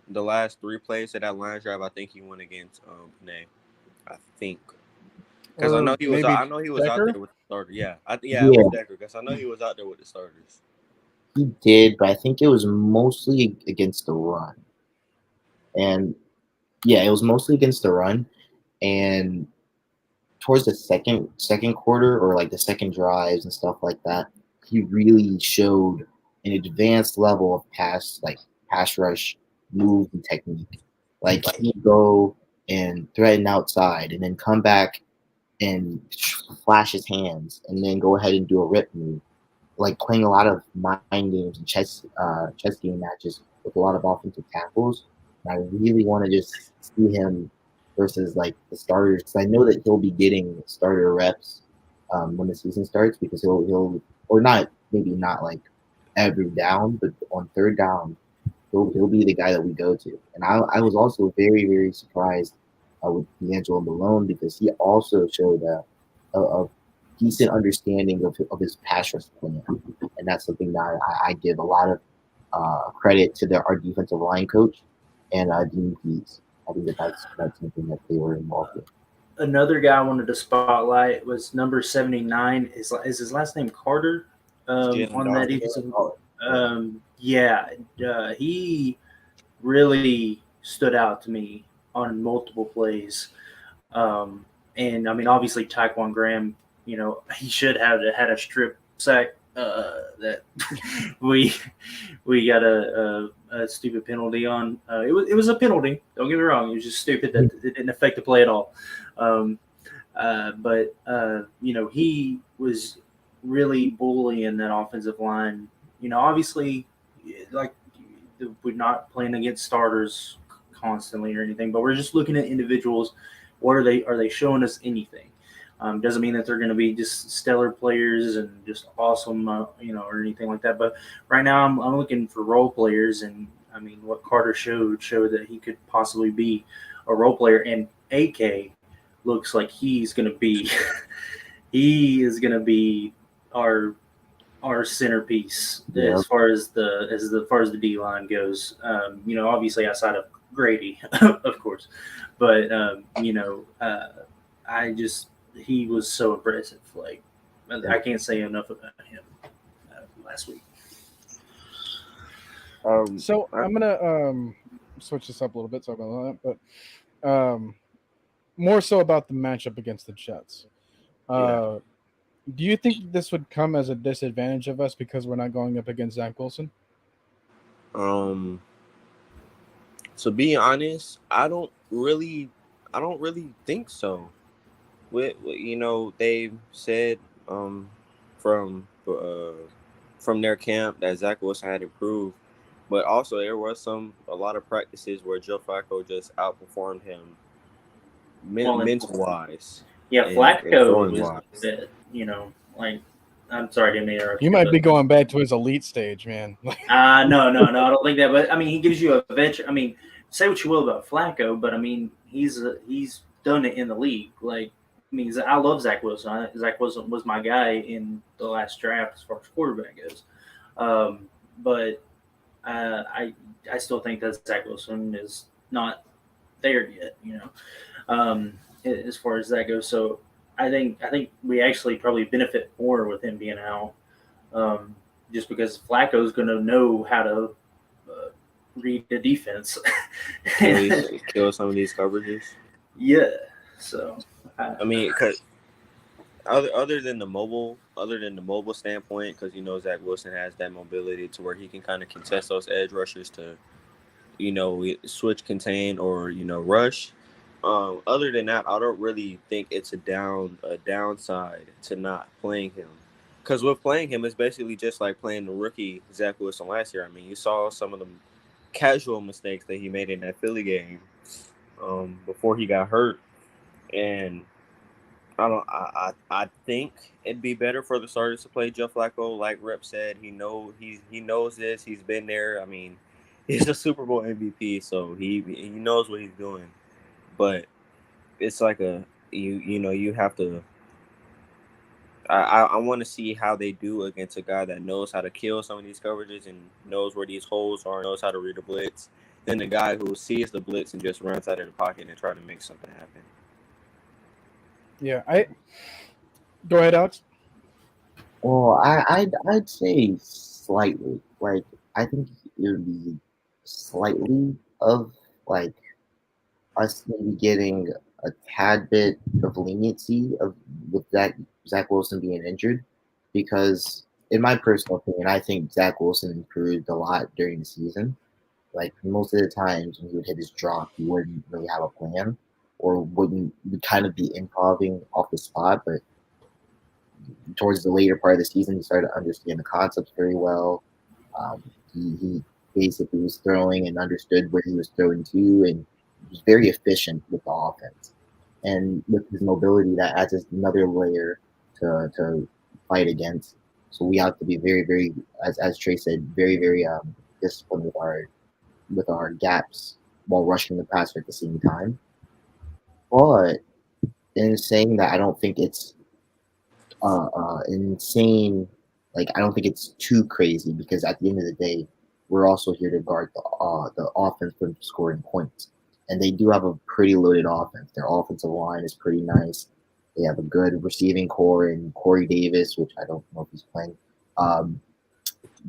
the last 3 plays of that line drive. I think he went against Penei. I think because I know he was out there with the starters. Yeah, it was Decker because I know he was out there with the starters. He did, but I think it was mostly against the run. And yeah, it was mostly against the run. And towards the second quarter or like the second drives and stuff like that, he really showed an advanced level of pass rush move and technique. Like he'd go and threaten outside and then come back and flash his hands and then go ahead and do a rip move. Like playing a lot of mind games and chess game matches with a lot of offensive tackles. And I really want to just see him versus like the starters because I know that he'll be getting starter reps when the season starts because he'll or not like every down, but on third down he'll be the guy that we go to. And I was also very, very surprised with Deangelo Malone because he also showed a decent understanding of his pass rush plan, and that's something that I give a lot of credit to our defensive line coach and Dean Pease. I think that's something that they were involved with. Another guy I wanted to spotlight was number 79. Is his last name Carter? On that defensive. He really stood out to me on multiple plays. And I mean, obviously, Tyquan Graham, he should have had a strip sack that we got a stupid penalty on. It was a penalty. Don't get me wrong. It was just stupid that it didn't affect the play at all. But he was really bullying that offensive line. Obviously, like we're not playing against starters constantly or anything, but we're just looking at individuals. What are they showing us anything? Doesn't mean that they're going to be just stellar players and just awesome, or anything like that. But right now, I'm looking for role players, and I mean, what Carter showed that he could possibly be a role player. And AK looks like he's going to be, he is going to be our centerpiece as far as the D line goes. Obviously outside of Grady, of course. But he was so impressive. Like I can't say enough about him last week. So I'm gonna switch this up a little bit. Sorry about that, but more so about the matchup against the Jets. Do you think this would come as a disadvantage of us because we're not going up against Zach Wilson? To be honest, I don't really think so. They've said from their camp that Zach Wilson had improved, but also there was a lot of practices where Joe Flacco just outperformed him mental wise. Yeah, Flacco was, I'm sorry to interrupt. You might be going back to his elite stage, man. No, I don't think that. But I mean, he gives you a veteran. I mean, say what you will about Flacco, but I mean, he's done it in the league. Like, I mean, I love Zach Wilson. Zach Wilson was my guy in the last draft as far as quarterback goes. But I still think that Zach Wilson is not there yet. As far as that goes. So I think we actually probably benefit more with him being out, just because Flacco is going to know how to read the defense, kill some of these coverages. Yeah. So I mean, because other than the mobile standpoint, because Zach Wilson has that mobility to where he can kind of contest those edge rushers to, switch, contain, or rush. Other than that, I don't really think it's a downside to not playing him, because with playing him, it's basically just like playing the rookie Zach Wilson last year. I mean, you saw some of the casual mistakes that he made in that Philly game before he got hurt, and I think it'd be better for the starters to play Joe Flacco. Like Rep said, he knows this. He's been there. I mean, he's a Super Bowl MVP, so he knows what he's doing. But it's like you have to. I want to see how they do against a guy that knows how to kill some of these coverages and knows where these holes are, knows how to read the blitz, than the guy who sees the blitz and just runs out of the pocket and try to make something happen. Yeah, go ahead, Alex. Well, I'd say slightly. Like, I think it would be slightly of like us maybe getting a tad bit of leniency with Zach Wilson being injured, because in my personal opinion, I think Zach Wilson improved a lot during the season. Like, most of the times when he would hit his drop, he wouldn't really have a plan, or would kind of be improving off the spot. But towards the later part of the season, he started to understand the concepts very well. He basically was throwing and understood where he was throwing to, and he was very efficient with the offense. And with his mobility, that adds another layer to fight against. So we have to be very, very, as Trey said, very, very disciplined with our gaps while rushing the passer at the same time. But in saying that, I don't think it's insane. Like, I don't think it's too crazy, because at the end of the day, we're also here to guard the offense from scoring points. And they do have a pretty loaded offense. Their offensive line is pretty nice. They have a good receiving core in Corey Davis, which I don't know if he's playing.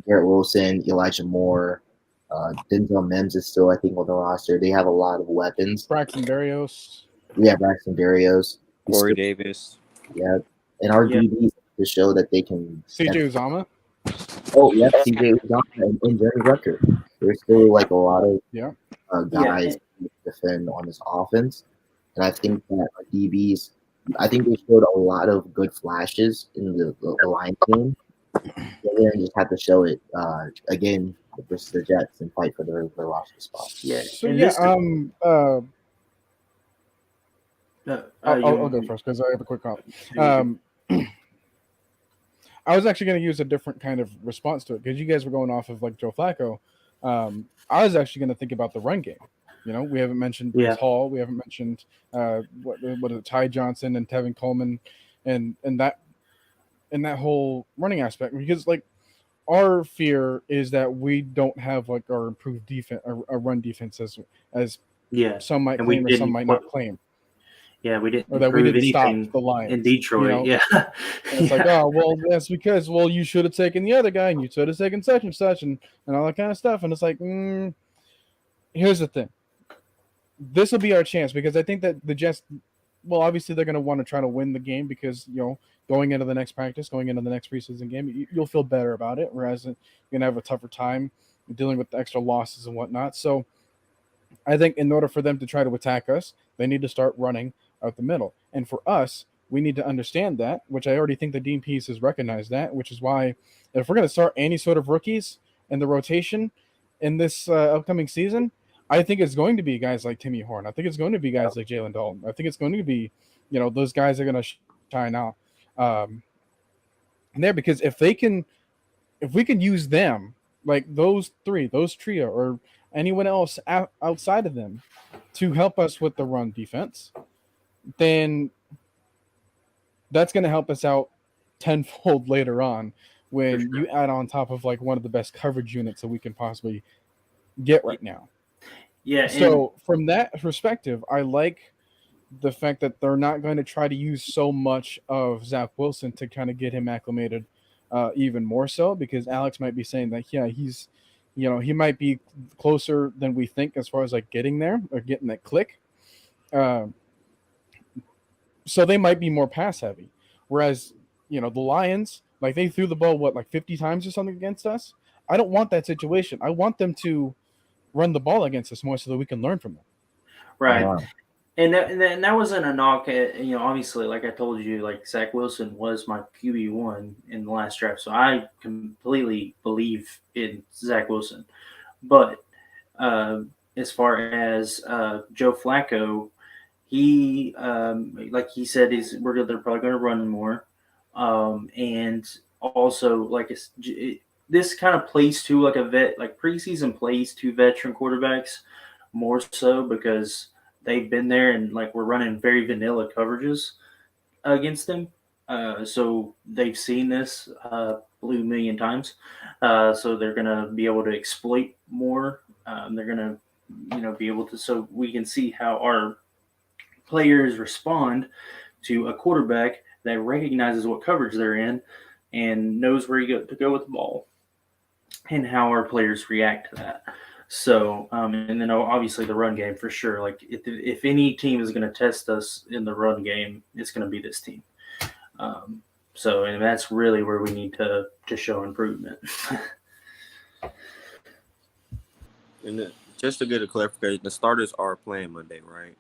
Garrett Wilson, Elijah Moore, Denzel Mims is still, I think, on the roster. They have a lot of weapons. Braxton Berrios. Yeah, Braxton Berrios. Corey Davis. Yeah. And our DBs to show that they can. CJ Uzama. Oh, yeah, CJ Uzama and Jeremy Rucker. There's still like a lot of guys to defend on this offense. And I think that our DBs, I think they showed a lot of good flashes in the line game. They just have to show it again versus the Jets and fight for their roster spot. Yeah. So yeah, I'll go first because I have a quick comment. I was actually going to use a different kind of response to it, because you guys were going off of like Joe Flacco. I was actually going to think about the run game. We haven't mentioned Brees Hall. We haven't mentioned what is it, Ty Johnson and Tevin Coleman, and that whole running aspect. Because like our fear is that we don't have like our improved defense, a run defense as Yeah, some might and we claim or some didn't. might not claim, Yeah, we or didn't that we prove didn't stop anything the in Lions. Detroit. Yeah, And it's like, oh well, that's because you should have taken the other guy and you should have taken such and all that kind of stuff. And it's like, here's the thing. This will be our chance because I think that the Jets, well, obviously they're going to want to try to win the game because going into the next practice, going into the next preseason game, you'll feel better about it. Whereas you're going to have a tougher time dealing with the extra losses and whatnot. So I think in order for them to try to attack us, they need to start running out the middle. And for us, we need to understand that, which I already think the Dean Pease has recognized that, which is why if we're going to start any sort of rookies in the rotation in this upcoming season, I think it's going to be guys like Timmy Horn. I think it's going to be guys like Jalen Dalton. I think it's going to be, those guys are going to shine out there because if we can use them, like those trio, or anyone else outside of them to help us with the run defense, then that's going to help us out tenfold later on when you add on top of like one of the best coverage units that we can possibly get right now. Yeah. So from that perspective, I like the fact that they're not going to try to use so much of Zach Wilson to kind of get him acclimated even more so, because Alex might be saying that, yeah, he's, he might be closer than we think as far as like getting there or getting that click. So they might be more pass heavy. Whereas, the Lions, like they threw the ball, like 50 times or something against us. I don't want that situation. I want them to run the ball against us more so that we can learn from them. Right. Yeah. And that wasn't a knock at, obviously, like I told you, like Zach Wilson was my QB1 in the last draft. So I completely believe in Zach Wilson. But as far as Joe Flacco, he, like he said, they're probably going to run more. And also, like, this kind of plays to like a vet, like preseason plays to veteran quarterbacks more so because they've been there and like we're running very vanilla coverages against them. So they've seen this blue a million times. So they're going to be able to exploit more. They're going to, be able to, so we can see how our players respond to a quarterback that recognizes what coverage they're in and knows where to go with the ball and how our players react to that. So, and then obviously the run game for sure. Like if any team is going to test us in the run game, it's going to be this team. So, and that's really where we need to show improvement. And just to get a clarification, the starters are playing Monday, right?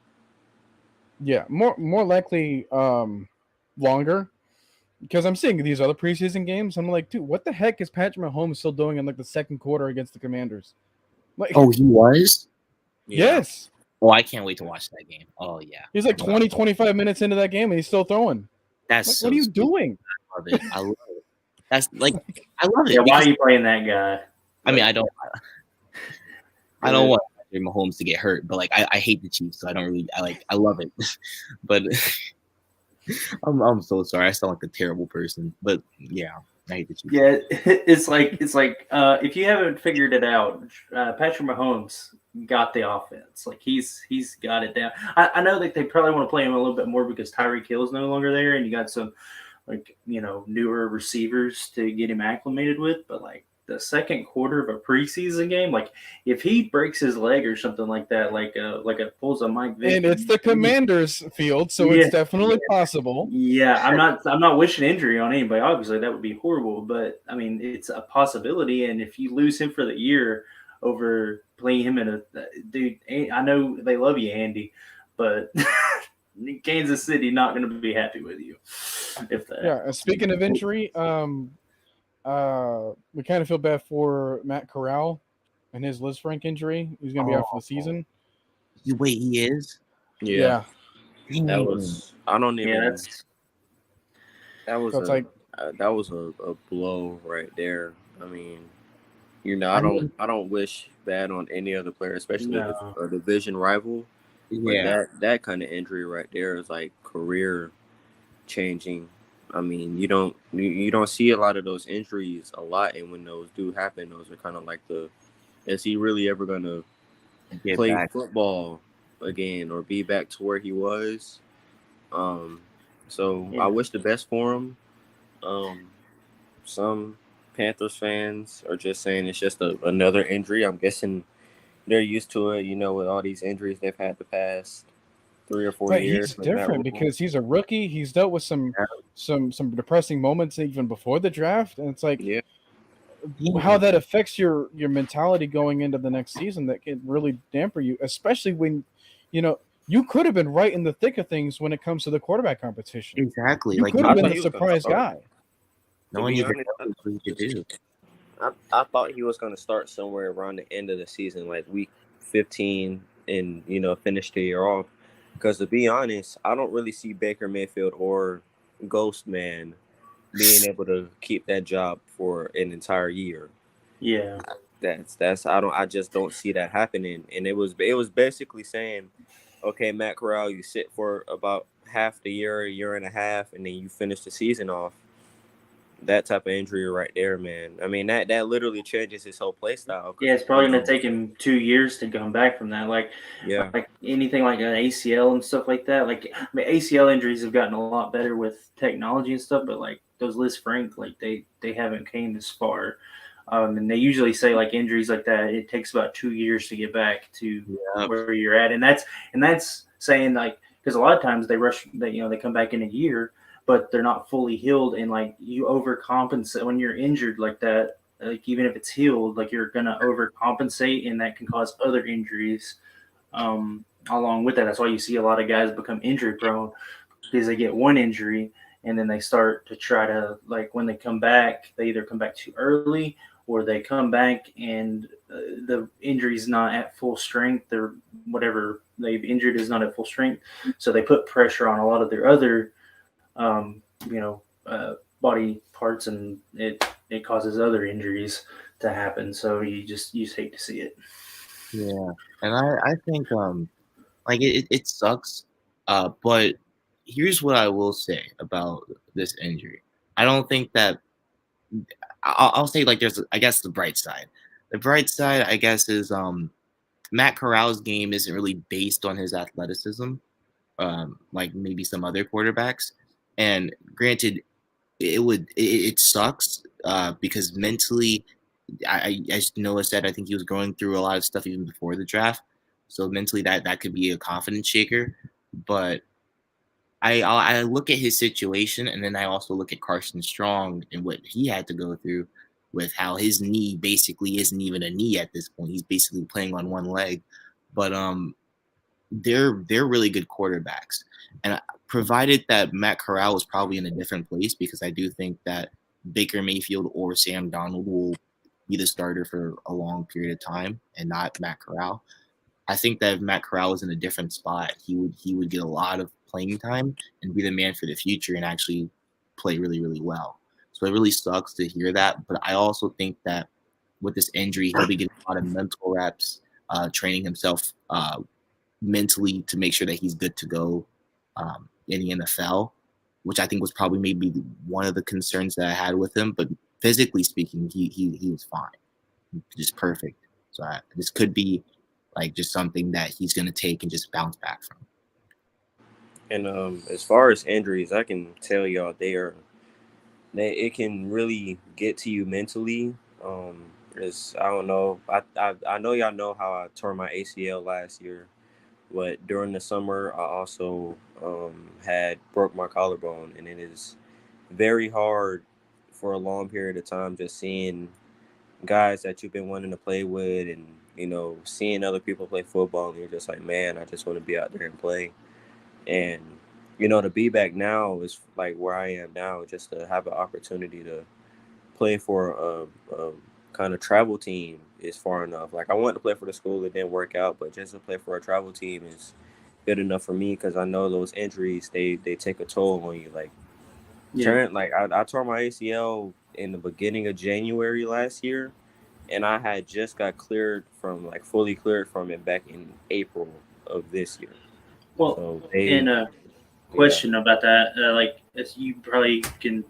Yeah, more likely longer. Because I'm seeing these other preseason games, I'm like, dude, what the heck is Patrick Mahomes still doing in like the second quarter against the Commanders? Like, oh, he was? Yeah. Yes. Oh, I can't wait to watch that game. Oh, yeah. He's like 20, 25 minutes into that game, and he's still throwing. That's like, so what are you stupid. doing? I love it. I love it. That's like, I love it. Yeah, why are you playing that guy? I mean, I don't want Patrick Mahomes to get hurt, but like, I hate the Chiefs, so I don't really, I love it. But I'm so sorry. I sound like a terrible person, but yeah, I hate the Chiefs. Yeah, it's like if you haven't figured it out, Patrick Mahomes got the offense. Like he's got it down. I know that they probably want to play him a little bit more because Tyreek Hill's no longer there, and you got some newer receivers to get him acclimated with. But like the second quarter of a preseason game, like if he breaks his leg or something like that, like pulls a Mike Vick, and it's the Commanders field, so it's definitely possible. Yeah, I'm not wishing injury on anybody. Obviously, that would be horrible, but I mean, it's a possibility. And if you lose him for the year over playing him in a dude, I know they love you, Andy, but Kansas City not going to be happy with you. If that. Yeah. Speaking of injury, we kind of feel bad for Matt Corral and his Liz Frank injury. He's going to be out for the season. Wait, he is? Yeah. That was. I don't even. Yeah, that was a blow right there. I mean, I don't wish bad on any other player, especially a division rival. Yeah. But that kind of injury right there is like career changing. I mean, you don't see a lot of those injuries a lot, and when those do happen, those are kind of like is he really ever gonna Get play back. football again or be back to where he was? Um, so I Yeah. wish the best for him. Some Panthers fans are just saying it's just another injury. I'm guessing they're used to it, with all these injuries they've had the past 3 or 4 But years he's with Matt different Rule. because he's a rookie. He's dealt with some depressing moments even before the draft, and it's like Yeah, how that affects your mentality going into the next season. That can really damper you, especially when you could have been right in the thick of things when it comes to the quarterback competition. Exactly. You Like could no have I been thought the he was going to surprise start. guy. no To one be even honest, knows what he could do. I thought he was going to start somewhere around the end of the season, like week 15, and finish the year off. Because to be honest, I don't really see Baker Mayfield or Ghost Man being able to keep that job for an entire year. Yeah. I just don't see that happening. And it was basically saying, okay, Matt Corral, you sit for about half the year, a year and a half, and then you finish the season off. That type of injury right there, man. I mean, that literally changes his whole play style. Yeah, Because it's probably gonna take him 2 years to come back from that. yeah, Like anything like an ACL and stuff like that. Like I mean, ACL injuries have gotten a lot better with technology and stuff, but like those Liz Frank, like they haven't came this far. And they usually say like injuries like that, it takes about 2 years to get back to Yeah. where you're at, and that's saying like because a lot of times they come back in a year, but they're not fully healed, and like you overcompensate when you're injured like that. Like even if it's healed, like you're gonna overcompensate, and that can cause other injuries. Along with that, that's why you see a lot of guys become injury prone because they get one injury and then they start to try to like when they come back, they either come back too early or they come back and the injury is not at full strength or whatever they've injured is not at full strength. So they put pressure on a lot of their other, um, you know, body parts, and it causes other injuries to happen. So you just hate to see it. Yeah. And I think like it sucks. But here's what I will say about this injury. I don't think that I'll say like there's I guess the bright side. The bright side I guess is Matt Corral's game isn't really based on his athleticism, like maybe some other quarterbacks. And granted, it sucks because mentally, as Noah said, I think he was going through a lot of stuff even before the draft. So mentally, that could be a confidence shaker. But I look at his situation, and then I also look at Carson Strong and what he had to go through with how his knee basically isn't even a knee at this point. He's basically playing on one leg. But they're really good quarterbacks, and provided that Matt Corral is probably in a different place, because I do think that Baker Mayfield or Sam Darnold will be the starter for a long period of time, and not Matt Corral. I think that if Matt Corral was in a different spot, he would get a lot of playing time and be the man for the future and actually play really really well. So it really sucks to hear that, but I also think that with this injury, he'll be getting a lot of mental reps, training himself mentally to make sure that he's good to go in the NFL, which I think was probably maybe one of the concerns that I had with him. But physically speaking, he was fine, just perfect. So this could be like just something that he's going to take and just bounce back from. and as far as injuries, I can tell y'all it can really get to you mentally. I don't know. I know y'all know how I tore my ACL last year, but during the summer I also had broke my collarbone, and it is very hard for a long period of time just seeing guys that you've been wanting to play with, and seeing other people play football, and you're just like, man, I just want to be out there and play. And to be back now is like where I am now, just to have an opportunity to play for a kind of travel team is far enough. Like I wanted to play for the school, it didn't work out, but just to play for a travel team is good enough for me, because I know those injuries they take a toll on you. Like I tore my ACL in the beginning of January last year, and I had just got cleared from fully cleared from it back in April of this year. Well, So and question about that. Like, as you probably can,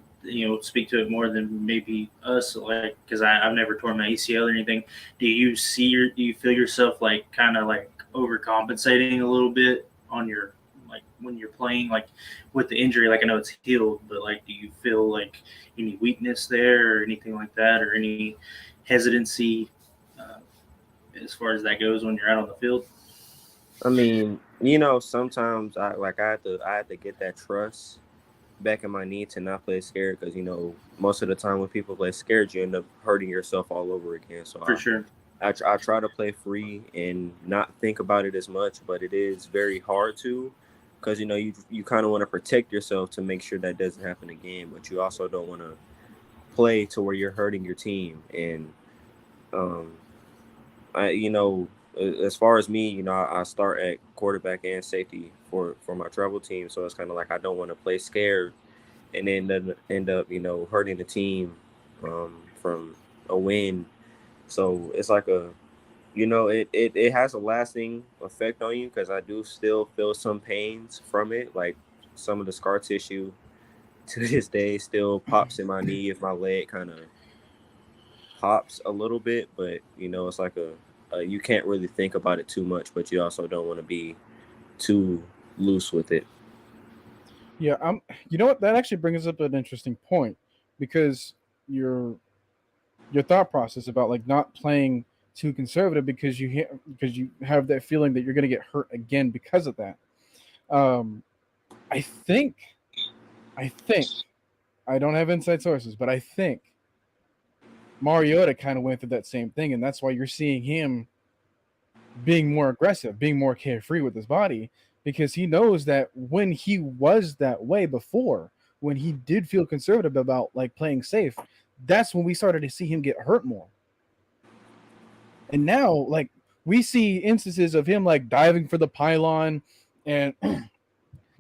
speak to it more than maybe us, like, because I've never torn my ACL or anything. Do you feel yourself like kind of like overcompensating a little bit on your, like, when you're playing, like, with the injury? Like, I know it's healed, but like, do you feel like any weakness there or anything like that, or any hesitancy as far as that goes when you're out on the field? I mean, sometimes I had to get that trust back in my knee to not play scared, because most of the time when people play scared, you end up hurting yourself all over again. So For sure. I try to play free and not think about it as much, but it is very hard to, because you kind of want to protect yourself to make sure that doesn't happen again, but you also don't want to play to where you're hurting your team. And as far as me, I start at quarterback and safety for my travel team, so it's kind of like I don't want to play scared and then end up hurting the team from a win. So it's like it has a lasting effect on you, because I do still feel some pains from it, like some of the scar tissue to this day still pops in my knee if my leg kind of pops a little bit, but it's like you can't really think about it too much, but you also don't want to be too loose with it. Yeah, you know what? That actually brings up an interesting point, because your thought process about like not playing too conservative because you have that feeling that you're going to get hurt again because of that. I think I don't have inside sources, but I think Mariota kind of went through that same thing, and that's why you're seeing him being more aggressive, being more carefree with his body, because he knows that when he was that way before, when he did feel conservative about like playing safe, that's when we started to see him get hurt more. And now, like, we see instances of him like diving for the pylon and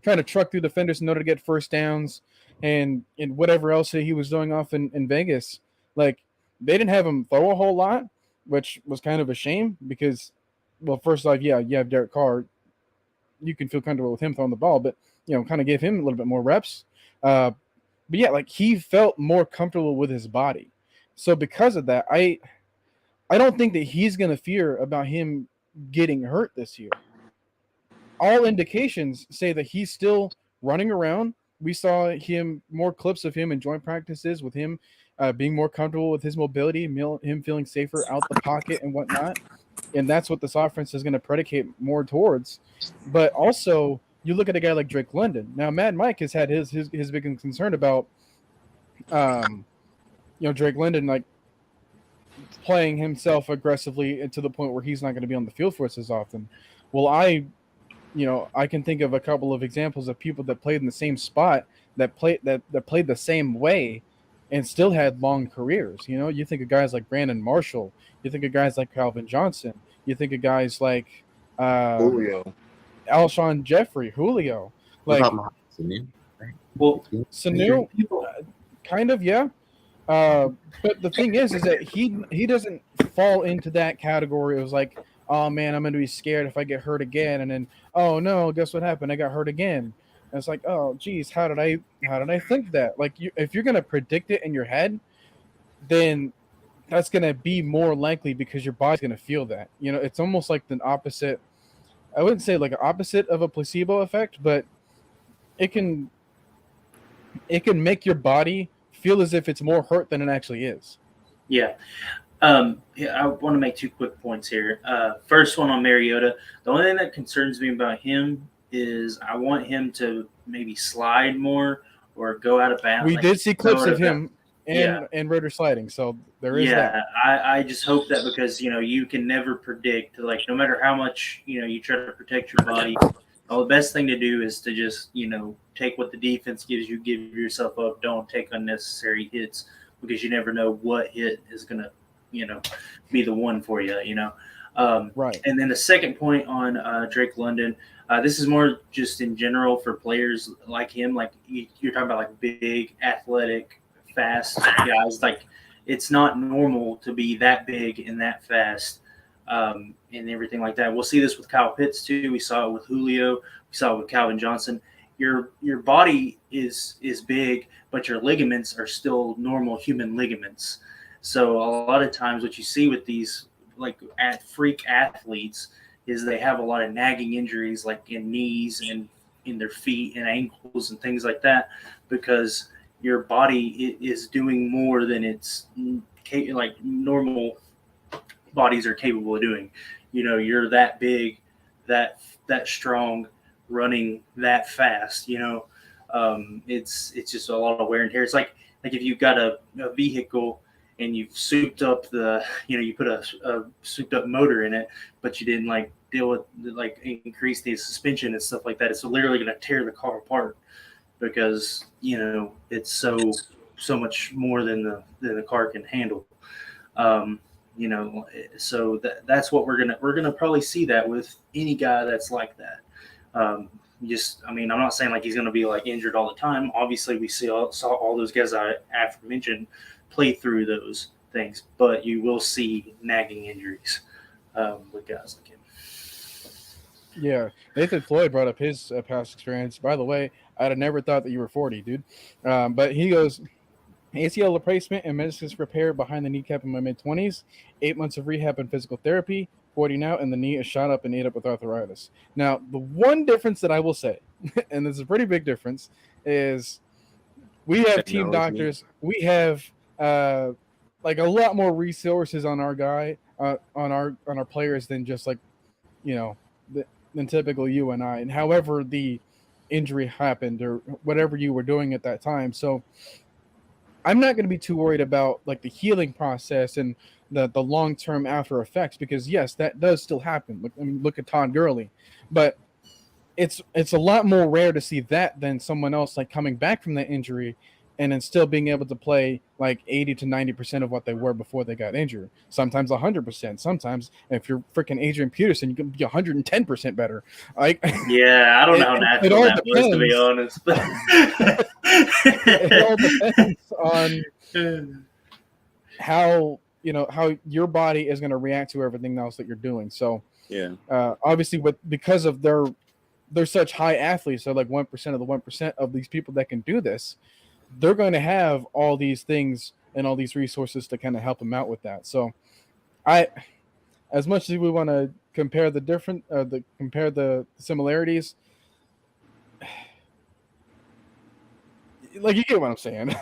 kind of truck through defenders in order to get first downs and whatever else that he was doing off in Vegas. Like, they didn't have him throw a whole lot, which was kind of a shame because, well, first off, yeah, you have Derek Carr. You can feel comfortable with him throwing the ball, but, kind of give him a little bit more reps. But yeah, like, he felt more comfortable with his body. So because of that, I don't think that he's going to fear about him getting hurt this year. All indications say that he's still running around. We saw more clips of him in joint practices with him being more comfortable with his mobility, him feeling safer out the pocket and whatnot. And that's what this offense is going to predicate more towards. But also, you look at a guy like Drake London. Now, Mad Mike has had his big concern about, Drake London, like, playing himself aggressively to the point where he's not going to be on the field for us as often. Well, I can think of a couple of examples of people that played in the same spot that played the same way and still had long careers. You think of guys like Brandon Marshall, you think of guys like Calvin Johnson, you think of guys like Julio, Alshon Jeffrey, Julio, like Sanu? Well, Sanu, kind of, yeah. But the thing is that he doesn't fall into that category. It was like, oh man, I'm going to be scared if I get hurt again, and then, oh no, guess what happened? I got hurt again. And it's like, oh geez, how did I think that? Like, if you're going to predict it in your head, then that's going to be more likely because your body's going to feel that. It's almost like the opposite. I wouldn't say like an opposite of a placebo effect, but it can make your body feel as if it's more hurt than it actually is. Yeah. Yeah, I want to make 2 quick points here. First one on Mariota. The only thing that concerns me about him is I want him to maybe slide more or go out of bounds. We did see clips of him and rotor sliding, so there is that. I just hope that, because you can never predict, like, no matter how much you try to protect your body. The best thing to do is to just take what the defense gives you, give yourself up. Don't take unnecessary hits, because you never know what hit is gonna be the one for you. Right. And then the second point on Drake London, this is more just in general for players like him. Like, you're talking about like big, athletic, fast guys. Like, it's not normal to be that big and that fast. And everything like that. We'll see this with Kyle Pitts too. We saw it with Julio. We saw it with Calvin Johnson. your body is big, but your ligaments are still normal human ligaments. So a lot of times, what you see with these like freak athletes is they have a lot of nagging injuries, like in knees and in their feet and ankles and things like that, because your body is doing more than it's like normal bodies are capable of doing. You're that big, that strong, running that fast. It's just a lot of wear and tear. It's like if you've got a vehicle and you've souped up you put a souped up motor in it, but you didn't like deal with like increase the suspension and stuff like that. It's literally going to tear the car apart because it's so much more than the car can handle. So that's what we're gonna probably see that with any guy that's like that. I'm not saying like he's gonna be like injured all the time. Obviously, we saw all those guys I aforementioned play through those things, but you will see nagging injuries with guys like him. Yeah, Nathan Floyd brought up his past experience. By the way, I'd have never thought that you were 40, dude. But he goes, ACL replacement and meniscus repair behind the kneecap in my mid-20s, 8 months of rehab and physical therapy, 40 now, and the knee is shot up and ate up with arthritis. Now, the one difference that I will say, and this is a pretty big difference, is we have team doctors. We have like a lot more resources on our guy, on our players than just like, than typical you and I. And however the injury happened or whatever you were doing at that time. So I'm not going to be too worried about like the healing process and the long-term after effects, because yes, that does still happen. Look at Todd Gurley, but it's a lot more rare to see that than someone else like coming back from that injury and then still being able to play like 80 to 90% of what they were before they got injured. Sometimes 100%. Sometimes if you're freaking Adrian Peterson, you can be 110% better. Yeah, I don't know how natural that was, to be honest. It all depends on how your body is going to react to everything else that you're doing. So yeah, obviously because of they're such high athletes, they're like 1% of the 1% of these people that can do this. They're going to have all these things and all these resources to kind of help them out with that. So as much as we want to compare the similarities, like, you get what I'm saying.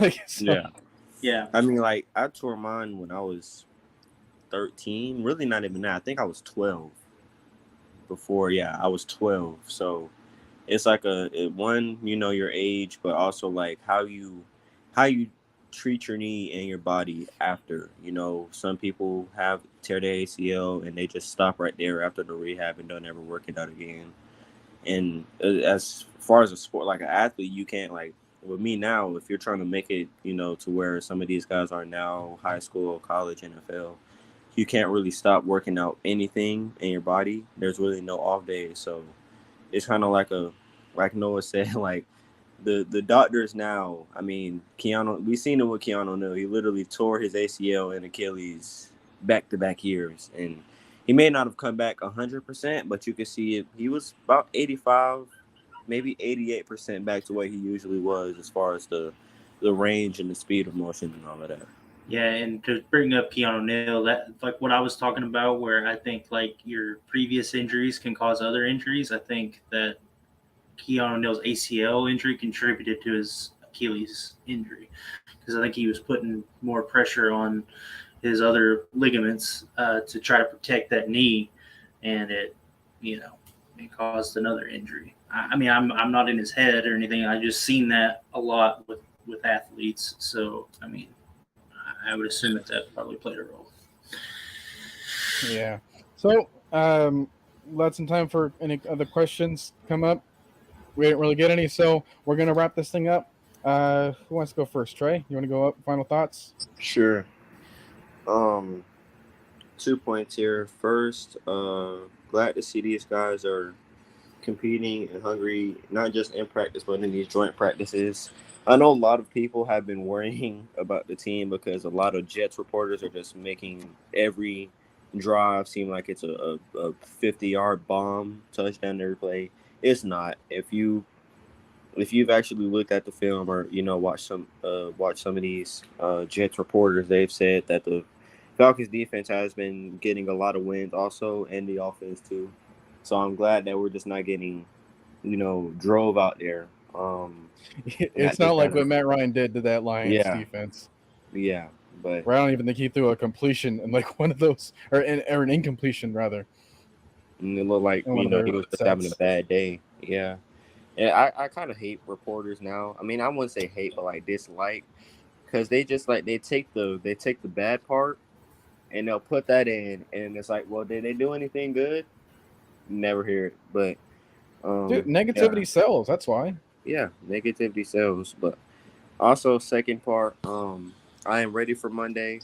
Yeah. I mean, like, I tore mine when I was 13. Really, not even that. I think I was 12. I was 12. So it's like your age, but also like how you treat your knee and your body after. Some people have tear their ACL and they just stop right there after the rehab and don't ever work it out again. And as far as a sport, like an athlete, you can't, like, with me now, if you're trying to make it, to where some of these guys are now, high school, college, NFL, you can't really stop working out anything in your body. There's really no off days. So it's kind of like Noah said, like the doctors now, I mean, we've seen it with Keanu O'Neal. He literally tore his ACL and Achilles back-to-back years. And he may not have come back 100%, but you can see it. He was about 85, maybe 88% back to what he usually was as far as the range and the speed of motion and all of that. Yeah, and to bring up Keanu O'Neal, that like what I was talking about, where I think like your previous injuries can cause other injuries. I think that Keanu O'Neal's ACL injury contributed to his Achilles injury because I think he was putting more pressure on his other ligaments to try to protect that knee, and it caused another injury. I mean, I'm not in his head or anything. I just seen that a lot with athletes. So I mean, I would assume that probably played a role. Yeah. So let some time for any other questions come up. We didn't really get any, so we're gonna wrap this thing up. Who wants to go first? Trey, you want to go up? Final thoughts? Sure. 2 points here. First, glad to see these guys are competing and hungry, not just in practice, but in these joint practices. I know a lot of people have been worrying about the team because a lot of Jets reporters are just making every drive seem like it's a 50-yard bomb touchdown every play. It's not. If you if you've actually looked at the film or watch some of these Jets reporters, they've said that the Falcons defense has been getting a lot of wins also, and the offense too. So I'm glad that we're just not getting drove out there. It's not like what Matt Ryan did to that Lions defense. Yeah, but where I don't even think he threw a completion and like one of those, or an incompletion rather. And it looked like he was just having a bad day. Yeah, and I kind of hate reporters now. I mean, I wouldn't say hate, but like dislike, because they just like they take the bad part and they'll put that in, and it's like, well, did they do anything good? Never hear it, but dude, negativity sells. That's why. Yeah, negativity sells, but also second part, I am ready for Monday.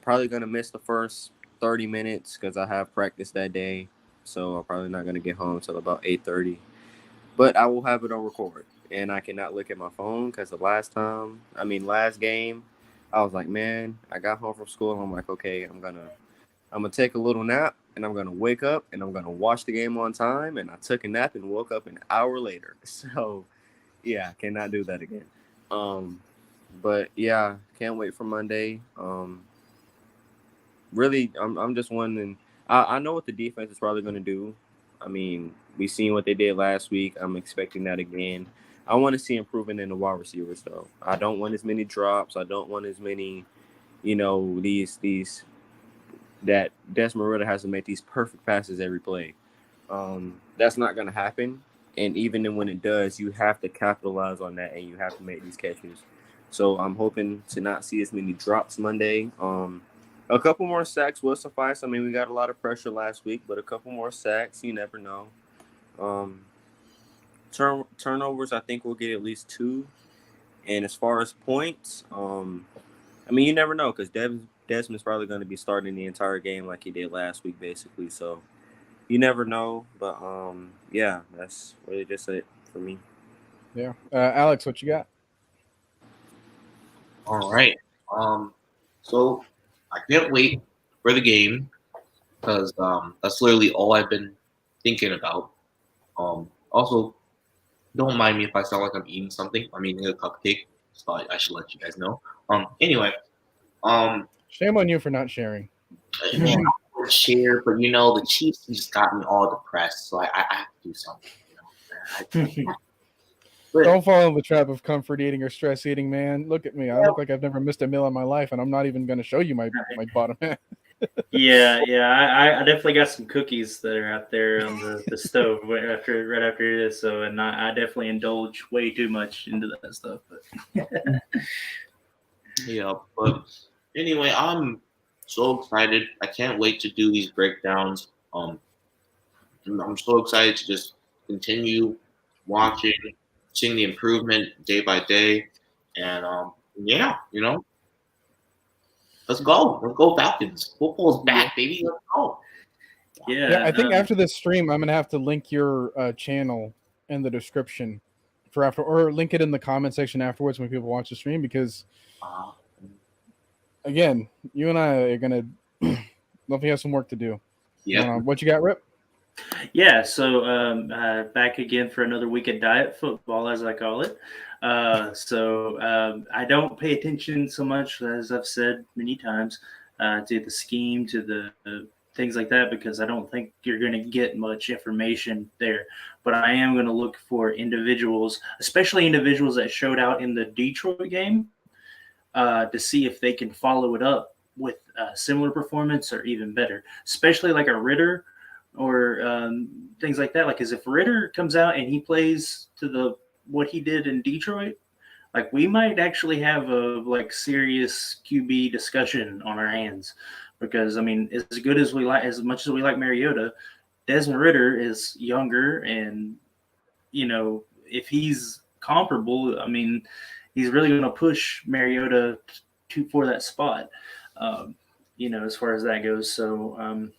Probably gonna miss the first 30 minutes because I have practice that day, so I'm probably not gonna get home until about 8:30. But I will have it on record, and I cannot look at my phone because last game, I was like, man, I got home from school. I'm like, okay, I'm gonna take a little nap, and I'm gonna wake up, and I'm gonna watch the game on time. And I took a nap and woke up an hour later. So, yeah, I cannot do that again. But yeah, can't wait for Monday. Really, I'm just wondering. I know what the defense is probably gonna do. I mean, we seen what they did last week. I'm expecting that again. I want to see improvement in the wide receivers, though. I don't want as many drops. I don't want as many, these that Desmond Ritter has to make these perfect passes every play. That's not going to happen. And even then when it does, you have to capitalize on that and you have to make these catches. So I'm hoping to not see as many drops Monday. A couple more sacks will suffice. I mean, we got a lot of pressure last week, but a couple more sacks, you never know. Turnovers, I think we'll get at least 2. And as far as points, I mean, you never know because Desmond's probably going to be starting the entire game like he did last week, basically. So you never know. But, yeah, that's really just it for me. Yeah. Alex, what you got? All right. So I can't wait for the game because that's literally all I've been thinking about. Also, don't mind me if I sound like I'm eating something. I'm eating a cupcake, so I should let you guys know. Anyway, shame on you for not sharing. Man, I would share, but the Chiefs just got me all depressed, so I have to do something. But don't fall in the trap of comfort eating or stress eating, man. Look at me. I look like I've never missed a meal in my life, and I'm not even going to show you my bottom half. Yeah. I definitely got some cookies that are out there on the stove right after this. So, and I definitely indulge way too much into that stuff. But yeah, but anyway, I'm so excited. I can't wait to do these breakdowns. I'm so excited to just continue watching, seeing the improvement day by day, and yeah, let's go Falcons. Football's back, baby. Let's go. Yeah, I think after this stream, I'm gonna have to link your channel in the description for after, or link it in the comment section afterwards when people watch the stream because, again, you and I are gonna definitely have some work to do. Yeah. What you got, Rip? Yeah, so back again for another week of diet football, as I call it. So I don't pay attention so much, as I've said many times, to the scheme, to the things like that, because I don't think you're going to get much information there. But I am going to look for individuals, especially individuals that showed out in the Detroit game, to see if they can follow it up with a similar performance or even better, especially like a Ritter or things like that. Like, as if Ritter comes out and he plays to what he did in Detroit, like we might actually have a serious QB discussion on our hands, because I mean, as much as we like Mariota, Desmond Ritter is younger, and if he's comparable, I mean, he's really going to push Mariota for that spot, as far as that goes. So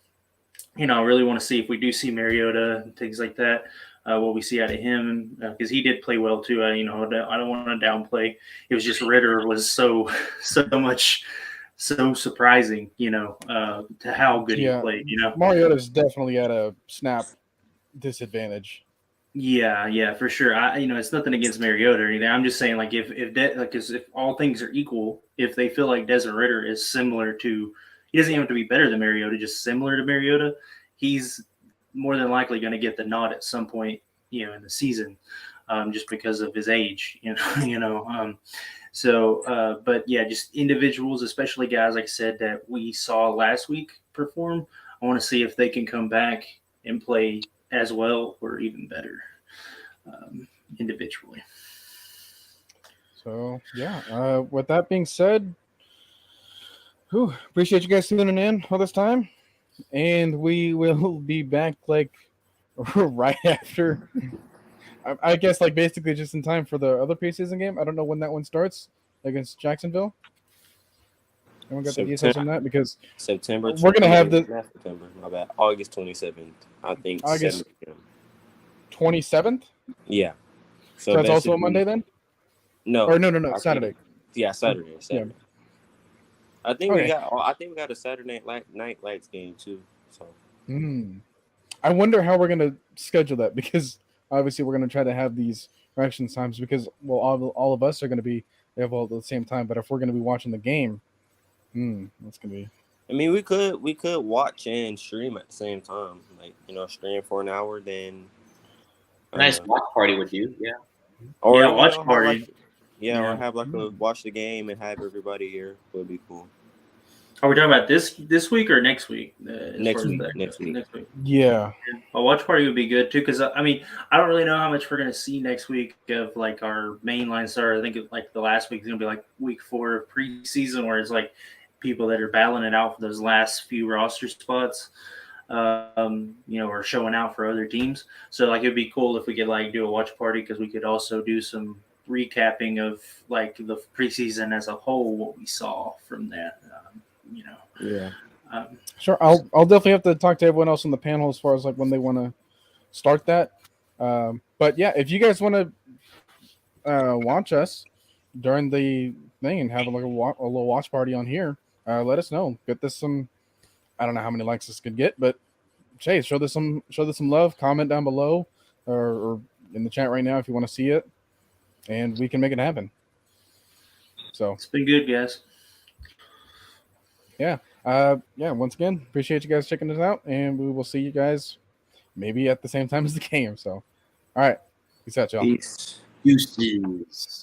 I really want to see if we do see Mariota and things like that, what we see out of him, because he did play well too. I don't want to downplay. It was just Ritter was so surprising, to how good he played. Mariota's definitely at a snap disadvantage. Yeah, for sure. It's nothing against Mariota or anything. I'm just saying, like, if all things are equal, if they feel like Desmond Ritter is similar to, he doesn't even have to be better than Mariota, just similar to Mariota, he's more than likely going to get the nod at some point, in the season, just because of his age, But yeah, just individuals, especially guys like I said that we saw last week perform. I want to see if they can come back and play as well or even better individually. So yeah, with that being said, appreciate you guys tuning in all this time, and we will be back like right after. I guess like basically just in time for the other preseason game. I don't know when that one starts against Jacksonville. Anyone got the details on that? Because September. we're gonna have not September. My bad. August 27th. I think. August 27th. Yeah. So that's also a Monday then. No. Or no, Saturday. Saturday. Yeah. I think we got a Saturday night lights game too. So. I wonder how we're gonna schedule that, because obviously we're gonna try to have these reaction times because all of us are gonna be available at the same time. But if we're gonna be watching the game, that's gonna be. I mean, we could watch and stream at the same time, like stream for an hour, then. Nice watch party with you, yeah. Or watch party. Or have like a watch the game and have everybody here would be cool. Are we talking about this week or next week? Next week. Yeah. A watch party would be good too, because I don't really know how much we're gonna see next week of like our mainline star. I think like the last week is gonna be like week 4 of preseason, where it's like people that are battling it out for those last few roster spots, or showing out for other teams. So like it'd be cool if we could like do a watch party, because we could also do some recapping of like the preseason as a whole, what we saw from that. Yeah. Sure. I'll definitely have to talk to everyone else on the panel as far as like when they want to start that. But yeah, if you guys want to watch us during the thing and have like a little watch party on here, let us know. Get this some. I don't know how many likes this could get, but Chey, show this some love. Comment down below or in the chat right now if you want to see it, and we can make it happen. So it's been good, guys. Yeah. Once again, appreciate you guys checking this out, and we will see you guys maybe at the same time as the game. So, all right. Peace out, y'all. Peace. Deuces.